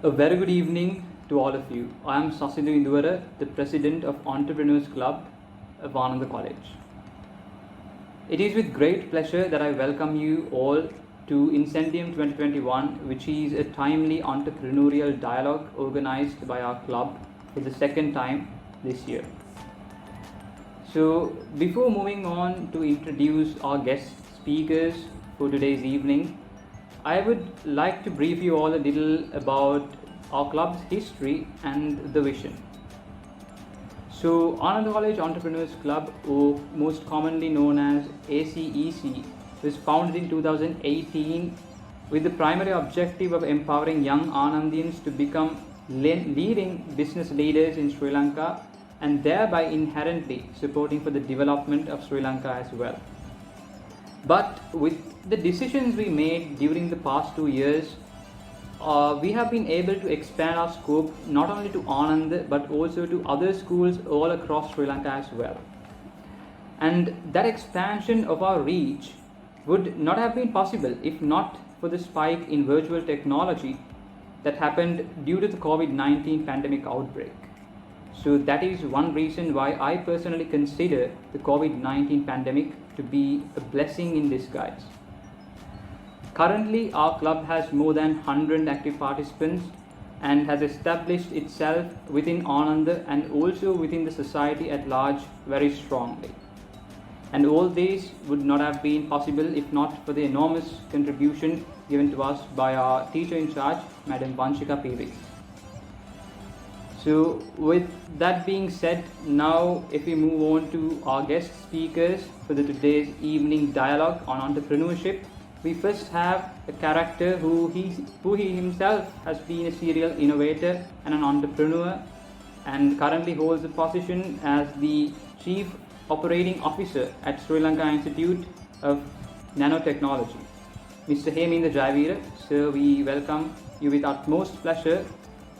A very good evening to all of you. I am Sasidhu Induvara, the President of Entrepreneurs Club of Ananda College. It is with great pleasure that I welcome you all to INCENDIUM 2021, which is a timely entrepreneurial dialogue organized by our club for the second time this year. So, before moving on to introduce our guest speakers for today's evening, I would like to brief you all a little about our club's history and the vision. So, Ananda College Entrepreneurs Club, or most commonly known as ACEC, was founded in 2018 with the primary objective of empowering young Anandians to become leading business leaders in Sri Lanka and thereby inherently supporting for the development of Sri Lanka as well. But with the decisions we made during the past 2 years, we have been able to expand our scope not only to Anand but also to other schools all across Sri Lanka as well. And that expansion of our reach would not have been possible if not for the spike in virtual technology that happened due to the COVID-19 pandemic outbreak. So that is one reason why I personally consider the COVID-19 pandemic to be a blessing in disguise. Currently, our club has more than 100 active participants and has established itself within Ananda and also within the society at large very strongly. And all these would not have been possible if not for the enormous contribution given to us by our teacher in charge, Madam Vanshika Piri. So with that being said, now if we move on to our guest speakers for today's evening dialogue on entrepreneurship, we first have a character who he himself has been a serial innovator and an entrepreneur and currently holds the position as the Chief Operating Officer at Sri Lanka Institute of Nanotechnology. Mr.Heminda Jayaweera, sir, we welcome you with utmost pleasure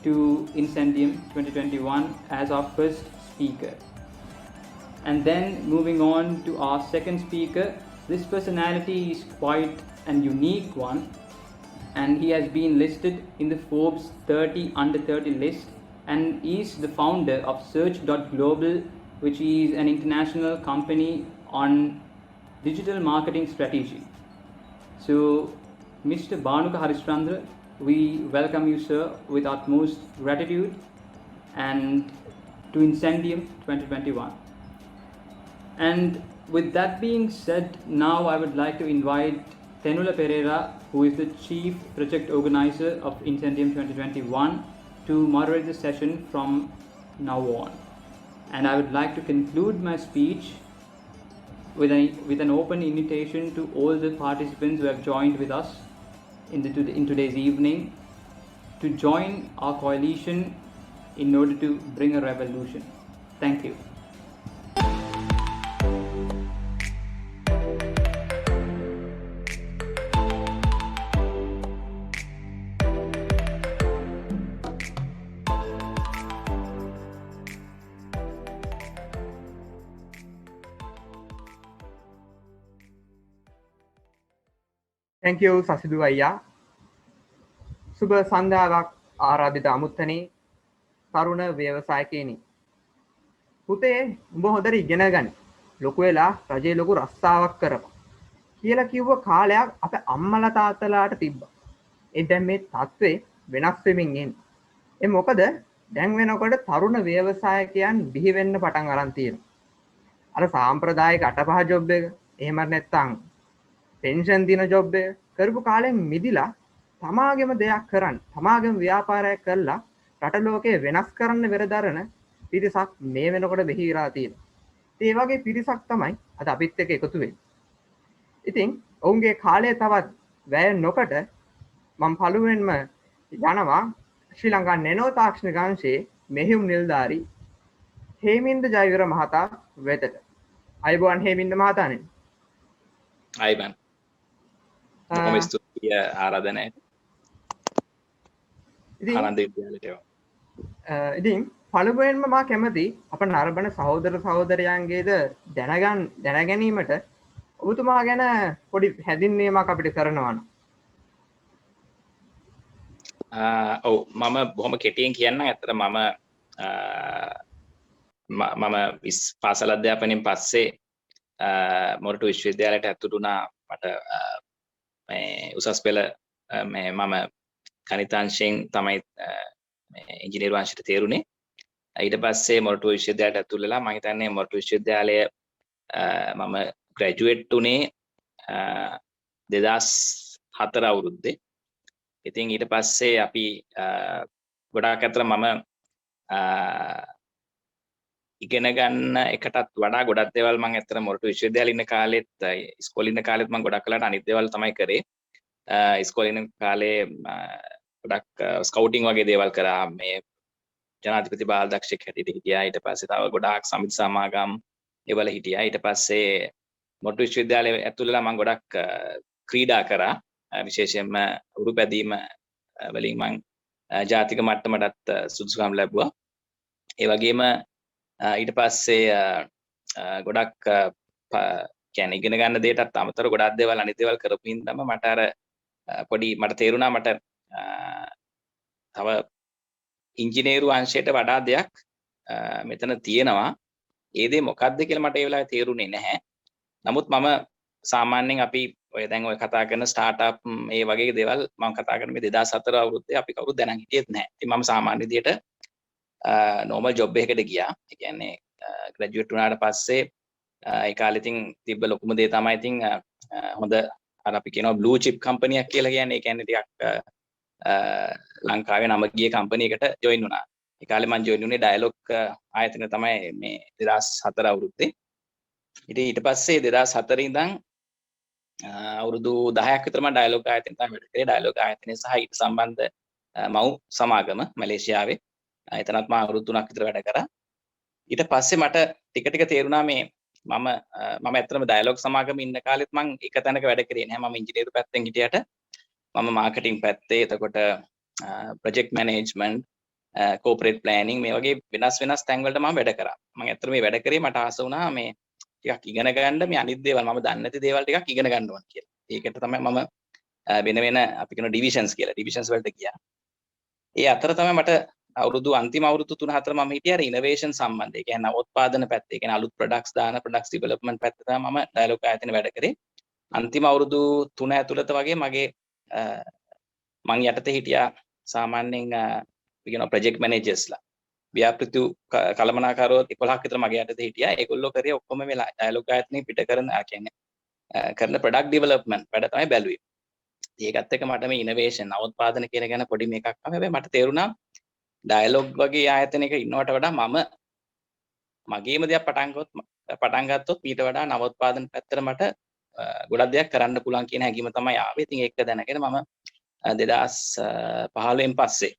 to INCENDIUM 2021 as our first speaker. And then moving on to our second speaker, this personality is quite an unique one and he has been listed in the Forbes 30 under 30 list and is the founder of Search.Global, which is an international company on digital marketing strategy. So Mr.Bhanuka Harischandra, we welcome you, sir, with utmost gratitude and to INCENDIUM 2021. And with that being said, now I would like to invite Tenula Pereira, who is the Chief Project Organizer of INCENDIUM 2021, to moderate the session from now on. And I would like to conclude my speech with an open invitation to all the participants who have joined with us in today's evening to join our coalition in order to bring a revolution. Thank you. Thank you, Sasidhu Ayya. සුබ සන්ධාවක් ආරාධිත අමුත්තනේ තරුණ ව්‍යවසායකයනි. පුතේ උඹ හොඳට ඉගෙන ගන්න. ලොකු වෙලා රජේ ලොකු රස්සාවක් කරපන් කියලා කිව්ව කාලයක් අපේ අම්මලා තාත්තලාට තිබ්බා. ඒ දැන් මේ තත්ත්වේ වෙනස් වෙමින් එන්නේ. ඒ මොකද දැන් වෙනකොට තරුණ ව්‍යවසායකයන් බිහි වෙන්න පටන් අරන් තියෙනවා. අර සාම්ප්‍රදායික අටපහ ජොබ් එක එහෙම නැත්නම් පෙන්ෂන් දින ජොබ් එක කරපු කාලෙන් මිදිලා තමාගේම දෙයක් කරන්න, තමාගේම ව්‍යාපාරයක් කරලා රට ලෝකේ වෙනස් කරන්න වෙරදරන පිරිසක් මේ වෙනකොට බිහි වෙලා තියෙනවා. ඒ වගේ පිරිසක් තමයි අද අපිත් එක්ක එකතු වෙන්නේ. ඉතින් ඔවුන්ගේ කාලය තවත් වැය නොකොට මම පළමුවෙන්ම යනවා ශ්‍රී ලංකා නැනෝ තාක්ෂණික අංශයේ මෙහෙයුම් නිලධාරි හේමින්ද ජයවීර මහතා වෙතට. අයබෝන් හේමින්ද මහතානේ. අයබන්. කොහොම ස්තුතියි ආරාධනාවට. ආනන්ද විද්‍යාලයට. ඉතින් පළමුවෙන්ම මා කැමති අප නරඹන සහෝදර සහෝදරයන්ගේද දැනගැනීමට ඔබතුමා ගැන පොඩි හැඳින්වීමක් අපිට කරනවා නම්. ඔව් මම බොහොම කෙටියෙන් කියන්නම්. ඇත්තට මම පාසල් අධ්‍යාපනයෙන් පස්සේ මොරටු විශ්වවිද්‍යාලයට ඇතුළු වුණා. මට මේ උසස් පෙළ මම ගණිතාංශයෙන් තමයි ඉංජිනේරු අංශයට තේරුනේ. ඊට පස්සේ මොරටු විශ්වවිද්‍යාලයට ඇතුළු වෙලා මම හිතන්නේ මොරටු විශ්වවිද්‍යාලය මම ග්‍රැජුවේට් උනේ 2004 අවුරුද්දේ. ඉතින් ඊට පස්සේ අපි ගොඩාක් අතර මම ඉගෙන ගන්න එකටත් වඩා ගොඩක් දේවල් මම ඇත්තට මොරටු විශ්වවිද්‍යාලේ ඉන්න කාලෙත් ඉස්කෝලේ ඉන්න කාලෙත් මම ගොඩක් කලකට අනිත් දේවල් තමයි කරේ. ඉස්කෝලේ ඉන්න කාලේ ගොඩක් ස්කවුටින් වගේ දේවල් කරා. මේ ජනාධිපති බාලදක්ෂයෙක් හැටියට හිටියා. ඊට පස්සේ තව ගොඩාක් සමිති සමාගම් ඒවල හිටියා. ඊට පස්සේ මොරටු විශ්වවිද්‍යාලේ ඇතුළේලා මම ගොඩක් ක්‍රීඩා කරා. විශේෂයෙන්ම උරු පැදීම වලින් මම ජාතික මට්ටමටත් සුදුසුකම් ලැබුවා. ඒ වගේම ඊට පස්සේ ගොඩක් කියන්නේ ඉගෙන ගන්න දේටත් අමතරව ගොඩක් දේවල් අනිත් දේවල් කරපු හින්දාම මට අර මට තේරුණා මට තව ඉංජිනේරු අංශයට වඩා දෙයක් මෙතන තියෙනවා. ඒ දේ මොකක්ද කියලා මට ඒ වෙලාවේ තේරුනේ නැහැ. නමුත් මම සාමාන්‍යයෙන් අපි ඔය දැන් ඔය කතා කරන ස්ටාර්ට්අප් මේ වගේ දේවල් මම කතා කරන මේ 2004 අවුරුද්දේ අපි කවුරුත් දැනන් හිටියෙත් නැහැ. ඉතින් මම සාමාන්‍ය විදියට normal job එකකට ගියා. ඒ කියන්නේ ග්‍රැජුවේට් වුණාට පස්සේ ඒ කාලේ ඉතින් තිබ්බ ලොකුම දේ තමයි ඉතින් හොඳ අර අපි කියනවා blue chip company එකක් කියලා කියන්නේ. ඒ කියන්නේ ටිකක් ලංකාවේ නම ගිය කම්පැනි එකට ජොයින් වුණා. ඒ කාලේ මම ජොයින් වුණේ ඩයලොග් ආයතන තමයි මේ 2004 අවුරුද්දේ. ඉතින් ඊට පස්සේ 2004 ඉඳන් අවුරුදු 10ක් විතර මම ඩයලොග් ආයතනයේ තමයි වැඩ කරේ. ඩයලොග් ආයතනයේ සහ ඊට සම්බන්ධ මව් සමාගම මැලේසියාවේ. එතනත් මම අවුරුදු 3ක් විතර වැඩ කරා. ඊට පස්සේ මට ටික ටික තේරුණා මේ මම ඇත්තටම ඩයලොග් සමාගමේ ඉන්න කාලෙත් මම එක තැනක වැඩ කරේ නැහැ. මම ඉංජිනේරු පැත්තෙන් හිටියට මම මාකටිං පැත්තේ, එතකොට ප්‍රොජෙක්ට් මැනේජ්මන්ට්, කෝපරේට් ප්ලෑනින් මේ වගේ වෙනස් තැන් වලට මම වැඩ කරා. මම ඇත්තටම මේ වැඩ කරේ මට ආස වුණා මේ ටිකක් ඉගෙන ගන්න මේ අනිත් දේවල් මම දන්නේ නැති දේවල් ටිකක් ඉගෙන ගන්න ඕන කියලා. ඒකට තමයි මම වෙන අපි කියන ඩිවිෂන්ස් කියලා. ඩිවිෂන්ස් වලට ගියා. ඒ අතර තමයි මට අන්තිම අවුරුදු 3-4 මම හිටියේ අර ඉනෝවේෂන් සම්බන්ධ. ඒ කියන්නේ නවෝත්පාදන පැත්තේ. ඒ කියන්නේ අලුත් ප්‍රොඩක්ට්ස් දාන ප්‍රොඩක්ට්ස් ඩෙවලොප්මන්ට් පැත්තේ තමයි මම ඩයලොග් ආයතනයේ වැඩ කරේ. අන්තිම අවුරුදු 3 ඇතුළත වගේ මගේ මං යටතේ හිටියා සාමාන්‍යයෙන් කියන ප්‍රොජෙක්ට් මැනේජර්ස්ලා. ව්‍යාපෘති කළමනාකරුවෝ 11ක් විතර මගේ යටතේ හිටියා. ඒගොල්ලෝ කරේ ඔක්කොම වෙලා ඩයලොග් ආයතනයේ පිට කරන කරන ප්‍රොඩක්ට් ඩෙවලොප්මන්ට් වැඩ තමයි බැලුවේ. ඒකත් එක්ක මට මේ ඉනෝවේෂන් නවෝත්පාදන කියන ගැන පොඩි මේකක් ආවා. හැබැයි මට තේරුණා ඩයලොග් වගේ ආයතනයක ඉන්නවට වඩා මම මගේම දෙයක් පටන් ගත්තොත් ඊට වඩා නවෝත්පාදන පැත්තට මට ගොඩක් දෙයක් කරන්න පුළුවන් කියන හැඟීම තමයි ආවේ. ඉතින් ඒක දැනගෙන මම 2015න් පස්සේ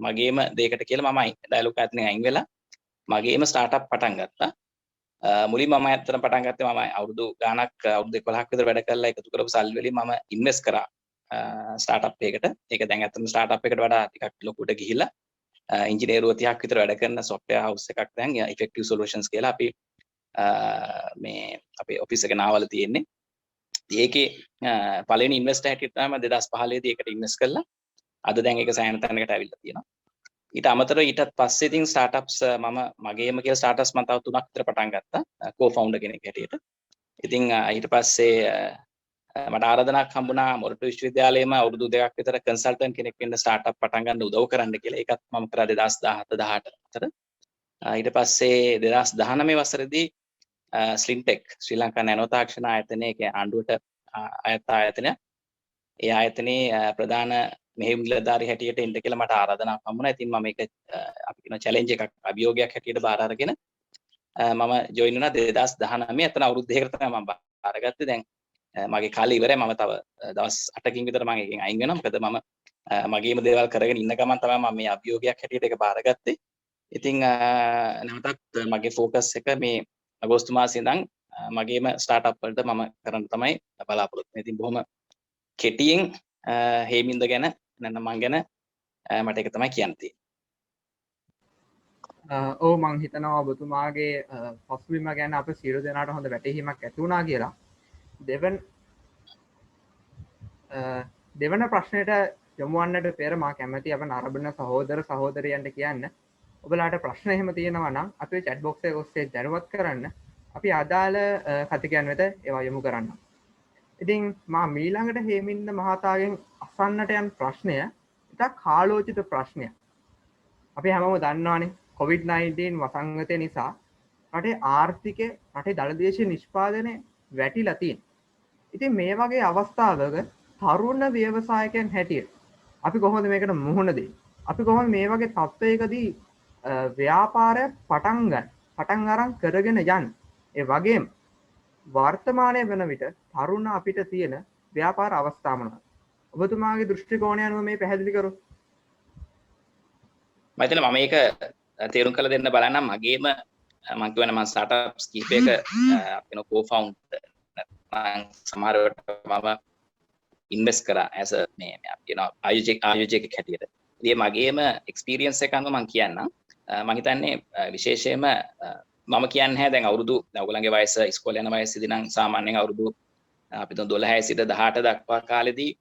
මගේම දෙයකට කියලා මම ඩයලොග් ආයතනයෙන් අයින් වෙලා මගේම ස්ටාර්ට්අප් පටන් ගත්තා. මුලින්ම මම ඇත්තටම පටන් ගත්තේ මම අවුරුදු 11ක් විතර වැඩ කරලා එකතු කරපු සල්ලි වලින් මම ඉන්වෙස්ට් කරා ස්ටාර්ට්අප් එකකට. ඒක දැන් ඇත්තටම ස්ටාර්ට්අප් එකට වඩා ටිකක් ලොකුට ගිහිල්ලා ඉංජිනේරුවෝ 30ක් විතර වැඩ කරන software house එකක් දැන් effective solutions කියලා අපි මේ අපේ ඔෆිස් එක නාවල තියෙන්නේ. ඒකේ පළවෙනි ඉන්වෙස්ටර් හැටියට තමයි 2015 දී ඒකට ඉන්වෙස්ට් කළා. අද දැන් ඒක සෑහෙන තැනකට ඇවිල්ලා තියෙනවා. ඊට අමතරව ඊටත් පස්සේ ඉතින් ස්ටාර්ට්අප්ස් මම මගේම කියලා ස්ටාර්ට්අප්ස් මම තව 3ක් විතර පටන් ගත්තා කෝ-ෆවුන්ඩර් කෙනෙක් හැටියට. ඉතින් ඊට පස්සේ මට ආරාධනාවක් හම්බුණා මොරටු විශ්වවිද්‍යාලයේම අවුරුදු 2ක් විතර කන්සල්ටන්ට් කෙනෙක් වෙන්න ස්ටාර්ට්අප් පටන් ගන්න උදව් කරන්න කියලා. ඒකත් මම කරා 2017 18 අතර. ඊට පස්සේ 2019 වසරේදී ස්ලින්ටෙක් ශ්‍රී ලංකා නැනෝ තාක්ෂණ ආයතනයේ ආණ්ඩුවට අයත් ආයතනය. ඒ ආයතනයේ ප්‍රධාන මෙහෙයුම් නිලධාරී හැටියට එන්න කියලා මට ආරාධනාවක් හම්බුණා. ඉතින් මම මේක අපි කියන චැලෙන්ජ් එකක් අභියෝගයක් හැටියට බාර අරගෙන මම ජොයින් වුණා 2019. එතන අවුරුදු දෙකකට තමයි මම බාරගත්තේ. දැන් මගේ කාලේ ඉවරයි. මම තව දවස් 8කින් විතර මම එකෙන් අයින් වෙනවා. මොකද මම මගේම දේවල් කරගෙන ඉන්න ගමන් තමයි මම මේ අභියෝගයක් හැටියට ඒක බාරගත්තේ. ඉතින් නැවතත් මගේ ફોකස් එක මේ අගෝස්තු මාසයේ ඉඳන් මගේම ස්ටාර්ට්අප් වලට මම කරන්න තමයි බලාපොරොත්තු වෙන්නේ. ඉතින් බොහොම කෙටියෙන් හේමින්ද ගැන නැත්නම් මං ගැන මට ඒක තමයි කියන්න තියෙන්නේ. ඔව් මං හිතනවා ඔබතුමාගේ පසුබිම ගැන අප සියලු දෙනාට හොඳ වැටහීමක් ඇති වුණා කියලා. දෙවන ප්‍රශ්නයට යොමු වන්නට පෙර මා කැමැති අප නරඹන සහෝදර සහෝදරයන්ට කියන්න ඔබලාට ප්‍රශ්න එහෙම තියෙනවා නම් අපේ chat box එක ඔස්සේ දැනුවත් කරන්න අපි අදාළ කතිකයන් වෙත ඒවා යොමු කරන්න. ඉතින් මා මීළඟට හේමින්ද මහතාගෙන් අසන්නට යන ප්‍රශ්නය ඉතා කාලෝචිත ප්‍රශ්නයක්. අපි හැමෝම දන්නවානේ COVID-19 වසංගතය නිසා රටේ ආර්ථිකය රටේ දළදේශීය නිෂ්පාදනය වැටිලා තියෙනවා. ඉතින් මේ වගේ අවස්ථාවක තරුණ ව්‍යවසායකයන් හැටියට අපි කොහොමද මේකට මුහුණ දෙන්නේ? අපි කොහොමද මේ වගේ තත්ත්වයකදී ව්‍යාපාරය පටන් අරන් කරගෙන යන්නේ? ඒ වගේම වර්තමානයේ වෙන විට තරුණ අපිට තියෙන ව්‍යාපාර අවස්ථා මොනවද? ඔබතුමාගේ දෘෂ්ටි කෝණය අනුව මේ පැහැදිලි කරොත්. මම හිතන්නේ මම මේක තේරුම් කරලා දෙන්න බලන්නම්. මගේම මම කියවනේ මම ස්ටාර්ට්අප්ස් කීපයක අපේ කෝ-ෆවුන්ඩර් නැත්නම් සමහර වෙලාවට මම ඉන්වෙස්ට් කරා as a මේ ආයෝජකයෙක් හැටියට. ඉතින් මගේම එක්ස්පීරියන්ස් එක අනුව මම කියන්නම්. මම හිතන්නේ විශේෂයෙන්ම මම කියන්නේ නැහැ දැන් අවුරුදු දැන් ඔයගොල්ලන්ගේ වයස ඉස්කෝලේ යන වයසේදී නම් සාමාන්‍යයෙන් අවුරුදු අපි 12 සිට 18 දක්වා කාලෙදී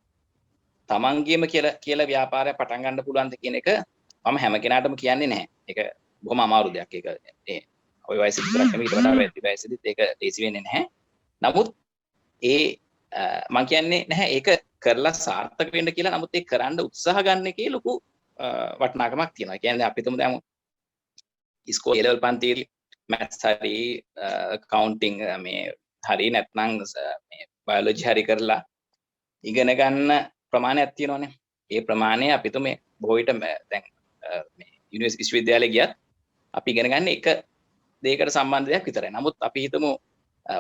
තමන්ගේම කියලා ව්‍යාපාරයක් පටන් ගන්න පුළුවන්ද කියන එක මම හැම කෙනාටම කියන්නේ නැහැ. ඒක බොහොම අමාරු දෙයක්. ඒක ඔය වයසේදී විතරක් නෙමෙයි ඊට වඩා වැඩි වයසේදීත් ඒක ලේසි වෙන්නේ නැහැ. නමුත් මම කියන්නේ නැහැ ඒක කරලා සාර්ථක වෙන්න කියලා. නමුත් ඒක කරන්න උත්සාහ ගන්න එකේ ලොකු වටිනාකමක් තියෙනවා. ඒ කියන්නේ අපි තුමු දැන් ඉස්කෝලේ ලෙවල් පන්තියේ මැත්ස් හරි කවුන්ටිං මේ හරි නැත්නම් මේ බයොලොජි හරි කරලා ඉගෙන ගන්න ප්‍රමාණයක් තියෙනවානේ. ඒ ප්‍රමාණය අපි තුමේ බොහෝ විට දැන් මේ යුනිවර්සිටි විශ්වවිද්‍යාලේ ගියත් අපි ඉගෙන ගන්න එක දෙයකට සම්බන්ධ දෙයක් විතරයි. නමුත් අපි හිතමු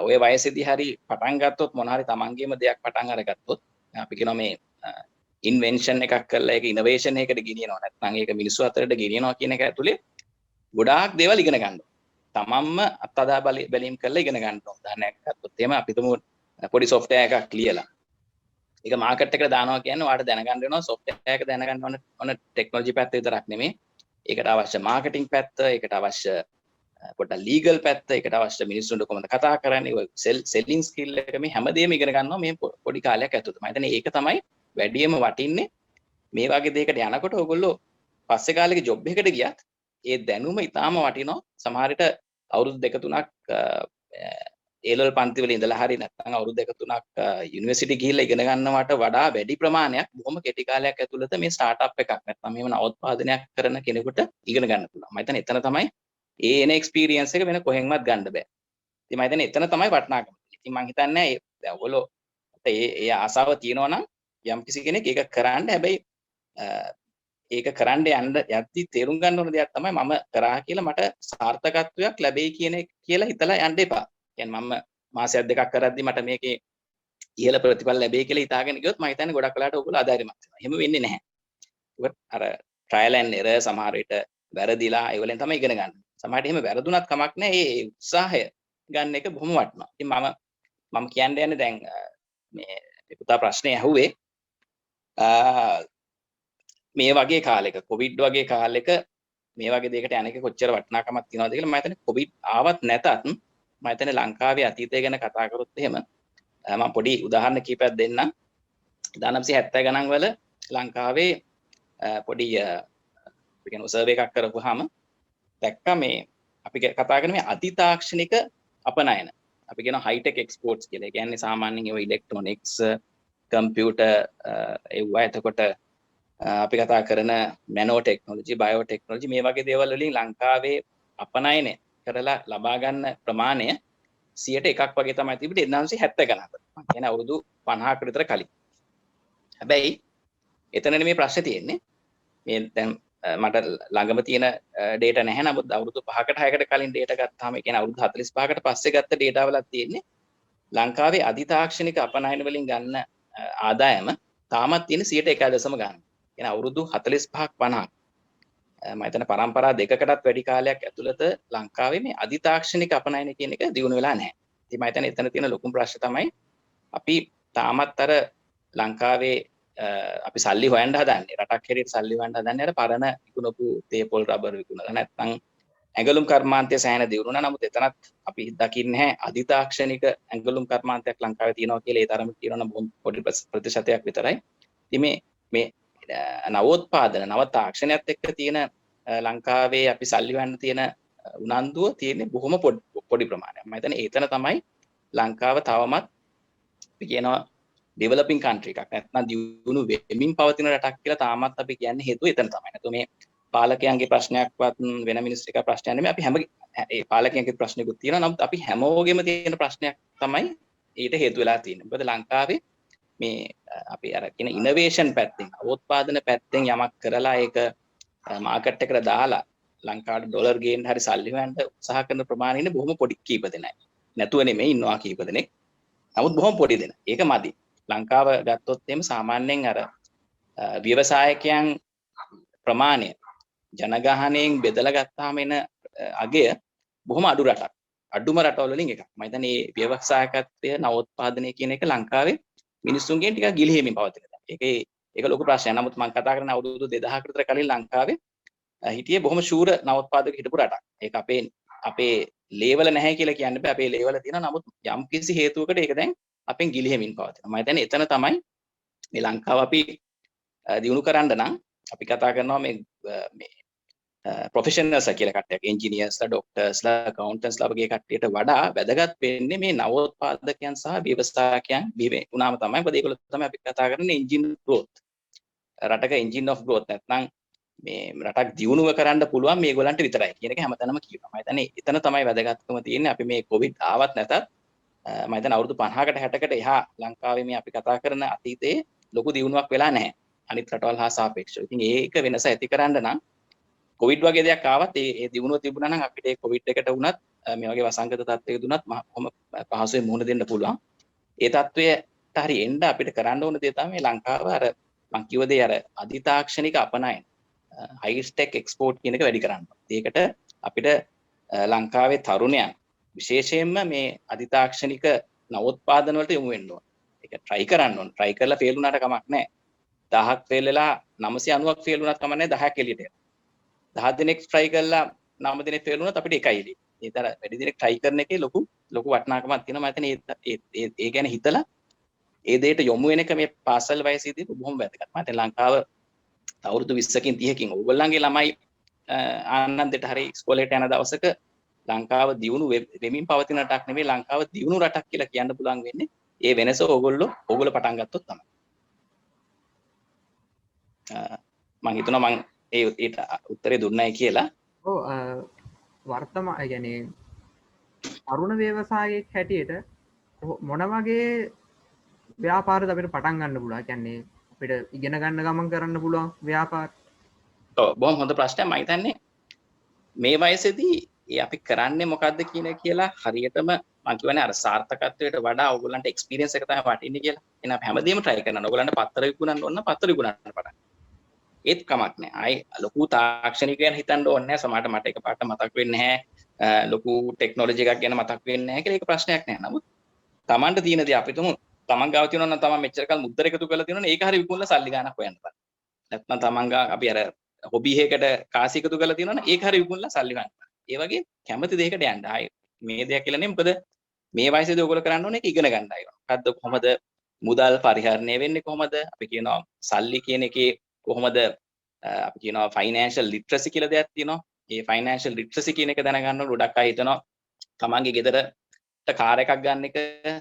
ඔය වයසේදී හරි පටන් ගත්තොත් මොන හරි තමන්ගේම දෙයක් පටන් අරගත්තොත් අපි කියනවා මේ ඉන්වෙන්ෂන් එකක් කරලා ඒක ඉනෝවේෂන් එකකට ගෙනියනවා නැත්නම් ඒක මිනිස්සු අතරට ගෙනියනවා කියන එක ඇතුලේ ගොඩාක් දේවල් ඉගෙන ගන්න ඕන. තමන්ම අත්අදා බැලීම් කරලා ඉගෙන ගන්න ඕන. උදාහරණයක් ගත්තොත් එහෙම අපි තුමු පොඩි software එකක් ලියලා ඒක මාකට් එකට දානවා කියන්නේ ඔයාලට දැනගන්න වෙනවා software එක දැනගන්න ඕන ටෙක්නොලොජි පැත්ත විතරක් නෙමෙයි. ඒකට අවශ්‍ය මාකටිං පැත්ත, ඒකට අවශ්‍ය පොඩ්ඩක් ලීගල් පැත්ත, ඒකට අවශ්‍ය මිනිස්සුන්ට කොහොමද කතා කරන්නේ, ඔය සෙල්ලින් ස්කිල් එක මේ හැමදේම ඉගෙන ගන්නවා මේ පොඩි කාලයක් ඇතුළත. මම හිතන්නේ ඒක තමයි වැඩියෙන්ම වටින්නේ. මේ වගේ දෙයකට යනකොට ඔයගොල්ලෝ පස්සේ කාලෙක ජොබ් එකකට ගියත් ඒ දැනුම ඉතාම වටිනවා. සමහර විට අවුරුදු 2-3ක් A-level පන්ති වල ඉඳලා හරි නැත්නම් අවුරුදු 2-3ක් යුනිවර්සිටි ගිහිල්ලා ඉගෙන ගන්නවට වඩා වැඩි ප්‍රමාණයක් බොහොම කෙටි කාලයක් ඇතුළත මේ ස්ටාර්ට්අප් එකක් නැත්නම් මේව නවෝත්පාදනයක් කරන කෙනෙකුට ඉගෙන ගන්න පුළුවන්. මම හිතන්නේ එතන තමයි ඒ එන එක්ස්පීරියන්ස් එක වෙන කොහෙන්වත් ගන්න බෑ. ඉතින් මම හිතන්නේ එතන තමයි වටිනාකම. ඉතින් මම හිතන්නේ දැන් ඔයගොල්ලෝ ඒ ආසාව තියෙනවා නම් යම් කිසි කෙනෙක් ඒක කරන්න හැබැයි ඒක කරන්න යන්න යද්දි තේරුම් ගන්න ඕන දෙයක් තමයි මම කරා කියලා මට සාර්ථකත්වයක් ලැබෙයි කියලා හිතලා යන්න එපා. කියන්නේ මම මාසයක් දෙකක් කරද්දි මට මේකේ ඉහළ ප්‍රතිඵල ලැබෙයි කියලා හිතාගෙන ගියොත් මම හිතන්නේ ගොඩක් වෙලාවට ඔයගොල්ලෝ අධෛර්යමත් වෙනවා. එහෙම වෙන්නේ නැහැ. ඒක අර ට්‍රයල් ඇන්ඩ් එරර් සමහර විට වැරදිලා ඒ වලින් තමයි ඉගෙන ගන්න. සමහරට එහෙම වැරදුනත් කමක් නැහැ. ඒ උත්සාහය ගන්න එක බොහොම වටිනවා. ඉතින් මම කියන්න යන්නේ දැන් මේ පුතා ප්‍රශ්නේ ඇහුවේ මේ වගේ කාලෙක කොවිඩ් වගේ කාලෙක මේ වගේ දෙයකට යන එක කොච්චර වටිනාකමක් තියනවද කියලා. මම හිතන්නේ කොවිඩ් ආවත් නැතත් මම හිතන්නේ ලංකාවේ අතීතය ගැන කතා කරොත් එහෙම මම පොඩි උදාහරණ කීපයක් දෙන්නම්. 1970 ගණන් වල ලංකාවේ පොඩි කියන සර්වේ එකක් කරපුවාම දැක්කා මේ අපි කතා කරන මේ අතිතාක්ෂණික අපනයන. අපි කියන හයිටෙක් එක්ස්පෝර්ට්ස් කියලා. ඒ කියන්නේ සාමාන්‍යයෙන් ඒවා ඉලෙක්ට්‍රොනික්ස්, කම්පියුටර් ඒවා එතකොට අපි කතා කරන නැනෝ ටෙක්නොලොජි, බයෝ ටෙක්නොලොජි මේ වගේ දේවල් වලින් ලංකාවේ අපනයන කරලා ලබා ගන්න ප්‍රමාණය 100ට 1ක් වගේ තමයි තිබුණේ 1970 ගණන්. මම කියන අවුරුදු 50කට විතර කලින්. හැබැයි එතනනේ මේ ප්‍රශ්නේ තියෙන්නේ. මේ දැන් මට ළඟම තියෙන data නැහැ. නමුත් අවුරුදු 5කට 6කට කලින් data ගත්තාම ඒ කියන්නේ අවුරුදු 45කට පස්සේ ගත්ත data වලක් තියෙන්නේ ලංකාවේ අධිතාක්ෂණික අපනයන වලින් ගන්න ආදායම තාමත් තියෙන 101.1 ගන්න. කියන අවුරුදු 45ක් 50ක් මම හිතන පරම්පරා දෙකකටත් වැඩි කාලයක් ඇතුළත ලංකාවේ මේ අධිතාක්ෂණික අපනයන කියන එක දියුණු වෙලා නැහැ. ඉතින් මම හිතන්නේ එතන තියෙන ලොකුම ප්‍රශ්න තමයි අපි තාමත් අර ලංකාවේ අපි සල්ලි හොයන්න හදන්නේ රටක් හැටියට සල්ලි හොයන්න හදන්නේ අර පරණ විකුණපු තේපොල් රබර් විකුණලා නැත්නම් ඇඟලුම් කර්මාන්තය සෑහෙන දියුණුනා. නමුත් එතනත් අපි දකින්නේ නැහැ අධිතාක්ෂණික ඇඟලුම් කර්මාන්තයක් ලංකාවේ තියෙනවා කියලා. ඒ තරම තියෙනවා නම් පොඩි ප්‍රතිශතයක් විතරයි. ඉතින් මේ නවෝත්පාදන නව තාක්ෂණයත් එක්ක තියෙන ලංකාවේ අපි සල්ලි වන්න තියෙන උනන්දුව තියෙන්නේ බොහොම පොඩි ප්‍රමාණයක්. මම හිතන්නේ ඒතන තමයි ලංකාව තවමත් අපි කියනවා ඩෙවලොපින් කන්ට්‍රි එකක් නැත්නම් දියුණු වෙමින් පවතින රටක් කියලා තාමත් අපි කියන්නේ හේතුව එතන තමයි. නැත්නම් මේ පාලකයන්ගේ ප්‍රශ්නයක්වත් වෙන මිනිස්සු එක ප්‍රශ්නයක් නෙමෙයි. අපි හැම ඒ පාලකයන්ගේ ප්‍රශ්නකුත් තියෙනවා. නමුත් අපි හැමෝගෙම තියෙන ප්‍රශ්නයක් තමයි ඊට හේතු වෙලා තියෙන්නේ. මොකද ලංකාවේ මේ අපි අර කියන ඉනෝවේෂන් පැත්තෙන් අවෝත්පාදන පැත්තෙන් යමක් කරලා ඒක මාකට් එකට දාලා ලංකාවට ඩොලර් ගේන්න හරි සල්ලි හොයන්න උත්සාහ කරන ප්‍රමාණය බොහොම පොඩි කීප දෙනයි. නැතුව නෙමෙයි ඉන්නවා කීප දෙනෙක්. නමුත් බොහොම පොඩි දෙන. ඒක මදි. ලංකාව ගත්තොත් එහෙම සාමාන්‍යයෙන් අර ව්‍යවසායකයන් ප්‍රමාණය ජනගහණයෙන් බෙදලා ගත්තාම එන අගය බොහොම අඩු රටක්. අඩුම රටවල වලින් එකක්. මම හිතන්නේ මේ ව්‍යවසායකත්වය නවෝත්පාදනය කියන එක ලංකාවේ මිනිස්සුන්ගෙන් ටිකක් ගිලිහෙමින් පවතින දෙයක්. ඒක ලොකු ප්‍රශ්නයක්. නමුත් මම කතා කරන අවුරුදු 2000කට විතර කලින් ලංකාවේ හිටියේ බොහොම ෂූර නවෝත්පාදක හිටපු රටක්. ඒක අපේ ලේවල නැහැ කියලා කියන්න බෑ. අපේ ලේවල තියෙනවා. නමුත් යම් කිසි හේතුවකට ඒක දැන් අපෙන් ගිලිහෙමින් පවතිනවා. මම හිතන්නේ එතන තමයි මේ ලංකාව අපි දියුණු කරන්න නම් අපි කතා කරනවා මේ ප්‍රොෆෙෂනල්ස් කියලා කට්ටියක් එන්ජිනියර්ස්ලා ડોක්ටර්ස්ලා accountants වගේ කට්ටියට වඩා වැදගත් වෙන්නේ මේ නවෝත්පාදකයන් සහ ව්‍යවස්ථායකයන් බිහි වුණාම තමයි. මොකද ඒගොල්ලෝ තමයි අපි කතා කරන්නේ engine growth. රටක engine of growth නැත්නම් මේ රටක් දියුණුව කරන්න පුළුවන් මේගොල්ලන්ට විතරයි කියන එක හැමතැනම කියනවා. මම හිතන්නේ එතන තමයි වැදගත්කම තියෙන්නේ. අපි මේ කොවිඩ් ආවත් නැතත් මම හිතන්නේ අවුරුදු 50කට 60කට එහා ලංකාවේ මේ අපි කතා කරන අතීතයේ ලොකු දියුණුවක් වෙලා නැහැ. අනිත් රටවල් හා සාපේක්ෂව. ඉතින් ඒක වෙනස ඇති කරන්න නම් කොවිඩ් වගේ දෙයක් ආවත් ඒ දියුණුව තිබුණා නම් අපිට ඒ කොවිඩ් එකට වුණත් මේ වගේ වසංගත තත්ත්වයක දුනත් කොහොම පහසුවෙන් මුහුණ දෙන්න පුළුවන්. ඒ තත්ත්වයට හරි එන්න අපිට කරන්න ඕන දේ තමයි ලංකාව අර මං කිව්ව දේ අර අධිතාක්ෂණික අපනයන හයි ටෙක් එක්ස්පෝර්ට් කියන එක වැඩි කරන්න. ඒකට අපිට ලංකාවේ තරුණයන් විශේෂයෙන්ම මේ අධිතාක්ෂණික නවෝත්පාදන වලට යොමු වෙන්න ඕන. ඒක try කරන්න ඕන. try කරලා ෆේල් වුණාට කමක් නැහැ. 1000ක් ෆේල් වෙලා 990ක් ෆේල් වුණත් කමක් නැහැ 10ක් එළියට එනවා. 10 දිනක් try කරලා 9 දිනක් ෆේල් වුණත් අපිට එකයි එළිය. ඒතර වැඩි දිනක් try කරන එකේ ලොකු වටිනාකමක් තියෙනවා. මම හිතන්නේ ඒ ගැන හිතලා ඒ දෙයට යොමු වෙන එක මේ පාසල් වයසේදී බොහොම වැදගත්. මම හිතන්නේ ලංකාව අවුරුදු 20කින් 30කින් ඕගොල්ලන්ගේ ළමයි ආනන්දෙට හරි ඉස්කෝලේට යන දවසක ලංකාව දියුණු වෙමින් පවතින රටක් නෙමෙයි ලංකාව දියුණු රටක් කියලා කියන්න පුළුවන් වෙන්නේ ඒ වෙනස ඕගොල්ලෝ පටන් ගත්තොත් තමයි. මම හිතනවා මම ඒට උත්තරේ දුන්නයි කියලා. ඔව් වර්තමාන يعني අරුණ ව්‍යවසායයක් හැටියට මොන වගේ ව්‍යාපාරද අපිට පටන් ගන්න පුළුවන්? කියන්නේ අපිට ඉගෙන ගන්න ගමන් කරන්න පුළුවන් ව්‍යාපාර? ඔව් බොහොම හොඳ ප්‍රශ්නයක්. මම හිතන්නේ මේ වයසේදී අපි කරන්නේ මොකද්ද කියලා හරියටම මම කියන්නේ අර සාර්ථකත්වයට වඩා ඕගොල්ලන්ට එක්ස්පීරියන්ස් එක තමයි වටින්නේ කියලා. එහෙනම් අපි හැමදේම try කරනවා. ඕගොල්ලන්ට පත්තර විකුණන්න ඕන නම් පත්තර විකුණන්න පටන්. ඒත් කමක් නැහැ. ආයි ලොකු තාක්ෂණිකයන් හිතන්න ඕනේ නැහැ. සමහරට මට එකපාරට මතක් වෙන්නේ නැහැ. ලොකු ටෙක්නොලොජි එකක් ගැන මතක් වෙන්නේ නැහැ කියලා ඒක ප්‍රශ්නයක් නැහැ. නමුත් Tamanට තියෙන දේ අපි තුමු තමන් ගාව තියෙනවා නම් තමන් මෙච්චර කල් මුද්දර එකතු කරලා තියෙනවා නම් ඒක හරිය විකුණලා සල්ලි ගන්නක් හොයන්න බෑ. නැත්නම් තමන් ගා අපි අර හොබි එකකට කාසි එකතු කරලා තියෙනවා නම් ඒක හරිය විකුණලා සල්ලි ගන්න බෑ. ඒ වගේ කැමති දෙයකට යන්න. ආයේ මේ දෙයක් කියලා නෙමෙයි. මොකද මේ වයසේදී ඔයගොල්ලෝ කරන්න ඕනේ ඒක ඉගෙන ගන්නයි. මොකද්ද කොහොමද මුදල් පරිහරණය වෙන්නේ කොහොමද? අපි කියනවා සල්ලි කියන එකේ කොහොමද අපි කියනවා ෆයිනෑන්ෂල් ලිටරසි කියලා දෙයක් තියෙනවා. ඒ ෆයිනෑන්ෂල් ලිටරසි කියන එක දැනගන්න ඕන ගොඩක් අය හිතනවා තමන්ගේ ගෙදර කාර් එකක් ගන්න එක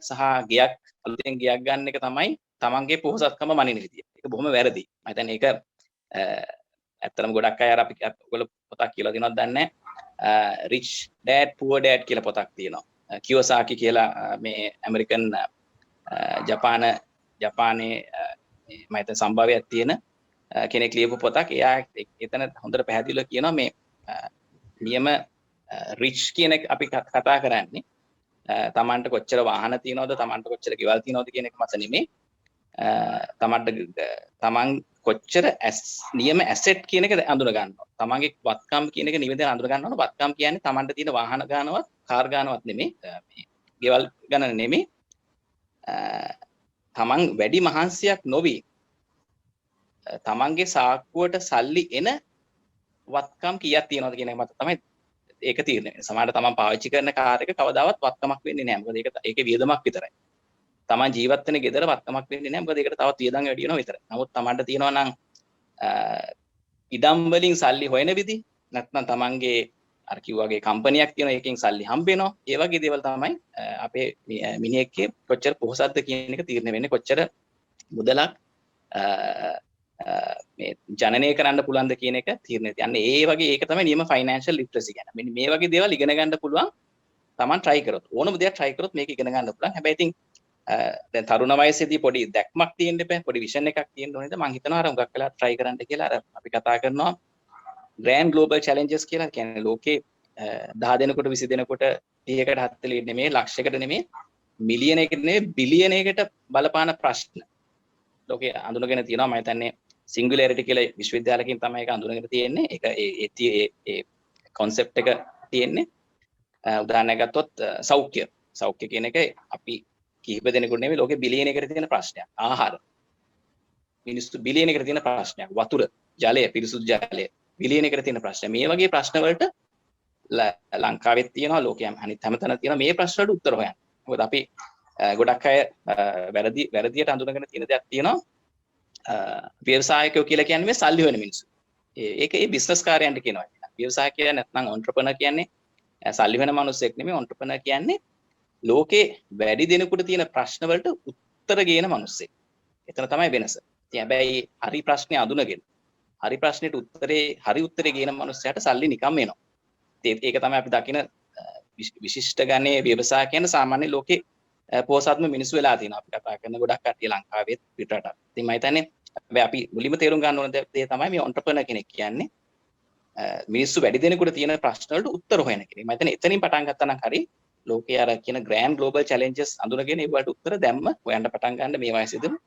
සහ ගියක් අලුතෙන් ගියක් ගන්න එක තමයි තමන්ගේ පොහොසත්කම මනින විදිය. ඒක බොහොම වැරදි. මම හිතන්නේ ඒක ඇත්තටම ගොඩක් අය අර අපි ඔයගොල්ලෝ පොතක් කියලා දෙනවද දන්නේ නැහැ. rich dad poor dad කියලා පොතක් තියෙනවා. කියෝසාකි කියලා මේ ඇමරිකන් ජපානයේ මම හිතන සම්භාවයක් තියෙන කෙනෙක් ලියපු පොතක්. එයා එතන හොඳට පැහැදිලිව කියනවා මේ නියම rich කියන එක අපි කතා කරන්නේ තමන්ට කොච්චර වාහන තියෙනවද තමන්ට කොච්චර ගෙවල් තියෙනවද කියන එක මත නෙමෙයි. තමන් කොච්චර නියම ඇසෙට් කියන එක අඳුන ගන්නවා. තමන්ගේ වත්කම් කියන එක නිවැරදිව අඳුන ගන්නවා. වත්කම් කියන්නේ තමන්ට තියෙන වාහන ගානවත් කාර් ගානවත් නෙමෙයි. මේ ගෙවල් ගණන නෙමෙයි. තමන් වැඩි මහන්සියක් නොවි තමන්ගේ සාක්කුවට සල්ලි එන වත්කම් කීයක් තියෙනවද කියන එක මත තමයි ඒක තීරණය වෙන්නේ. සමහරවිට තමන් පාවිච්චි කරන කාර් එක කවදාවත් වත්කමක් වෙන්නේ නැහැ. මොකද ඒකේ වියදමක් විතරයි. තමන් ජීවත් වෙන ගෙදර වත්කමක් වෙන්නේ නැහැ. මොකද ඒකට තවත් වියදම් වැඩි වෙනවා විතරයි. නමුත් තමන්ට තියෙනවා නම් ඉඩම් වලින් සල්ලි හොයන විදි නැත්නම් තමන්ගේ අර කිව්වාගේ කම්පැනියක් තියෙනවා ඒකෙන් සල්ලි හම්බ වෙනවා ඒ වගේ දේවල් තමයි අපේ මිනිහෙක්ගේ කොච්චර පොහසත්ද කියන එක තීරණය වෙන්නේ කොච්චර මුදලක් මේ ජනනය කරන්න පුළුවන්ද කියන එක තීරණය තියන්නේ ඒ වගේ ඒක තමයි නියම ෆයිනෑන්ෂල් ලිටරසි කියන්නේ මෙන්න මේ වගේ දේවල් ඉගෙන ගන්න පුළුවන් තමන් try කරොත් ඕනම දෙයක් try කරොත් මේක ඉගෙන ගන්න පුළුවන් හැබැයි ඉතින් දැන් තරුණ වයසේදී පොඩි දැක්මක් තියෙන්න බෑ පොඩි විෂන් එකක් තියෙන්න ඕනේද මම හිතනවා අර හුඟක් වෙලා try කරන්න කියලා අර අපි කතා කරනවා grand global challenges කියලා කියන්නේ ලෝකේ 10 දෙනෙකුට 20 දෙනෙකුට 30කට 40 නෙමෙයි ලක්ෂයකට නෙමෙයි මිලියනයකට නෙමෙයි බිලියනයකට බලපාන ප්‍රශ්න ලෝකේ අඳුනගෙන තියෙනවා මම හිතන්නේ singularity කියලා විශ්වවිද්‍යාලකින් තමයි ඒක අඳුනගෙන තියෙන්නේ ඒක ඒ concept එක තියෙන්නේ උදාහරණයක් ගත්තොත් සෞඛ්‍ය කියන එක අපි කිහිප දෙනෙකුට නෙමෙයි ලෝකේ බිලියනයකට තියෙන ප්‍රශ්නයක් ආහාර මිනිස්සු බිලියනයකට තියෙන ප්‍රශ්නයක් වතුර ජලය පිරිසුදු ජලය බිලියනයකට තියෙන ප්‍රශ්න මේ වගේ ප්‍රශ්න වලට ලංකාවෙත් තියෙනවා ලෝකයන් අනිත් හැමතැනම තියෙනවා මේ ප්‍රශ්න වලට උත්තර හොයන්න මොකද අපි ගොඩක් අය වැරදියට අඳුනගෙන තියෙන දෙයක් තියෙනවා ව්‍යවසායකයෝ කියලා කියන්නේ මේ සල්ලි හොයන මිනිස්සු ඒක ඒ බිස්නස් කාර්යයන්ට කියනවා ව්‍යවසායකයා නැත්නම් entrepreneur කියන්නේ සල්ලි වෙන මිනිස්සෙක් නෙමෙයි entrepreneur කියන්නේ ලෝකේ වැඩි දෙනෙකුට තියෙන ප්‍රශ්න වලට උත්තර ගේන මිනිස්සෙක්. එතන තමයි වෙනස. ඉතින් හැබැයි හරි ප්‍රශ්නේ අඳුනගෙන හරි ප්‍රශ්නෙට හරි උත්තරේ ගේන මිනිස්සයාට සල්ලි නිකම් එනවා. ඒක තමයි අපි දකින විශිෂ්ට ගණයේ ව්‍යවසායකයන් සාමාන්‍ය ලෝකේ පොහොසත්ම මිනිස්සු වෙලා තියෙනවා. අපි කතා කරන ගොඩක් කට්ටිය ලංකාවේ පිටරට. ඉතින් මම හිතන්නේ හැබැයි අපි මුලින්ම තේරුම් ගන්න ඕන දේ තමයි මේ entrepreneur කෙනෙක් කියන්නේ. මිනිස්සු වැඩි දෙනෙකුට තියෙන ප්‍රශ්න වලට උත්තර හොයන කෙනෙක්. මම හිතන්නේ එතනින් පටන් ගත්තා නම් හරි ලෝකයේ අර කියන grand global challenges අඳුනගෙන ඒවට උත්තර දැම්ම හොයන්න පටන් ගන්න මේ වයසේදී මම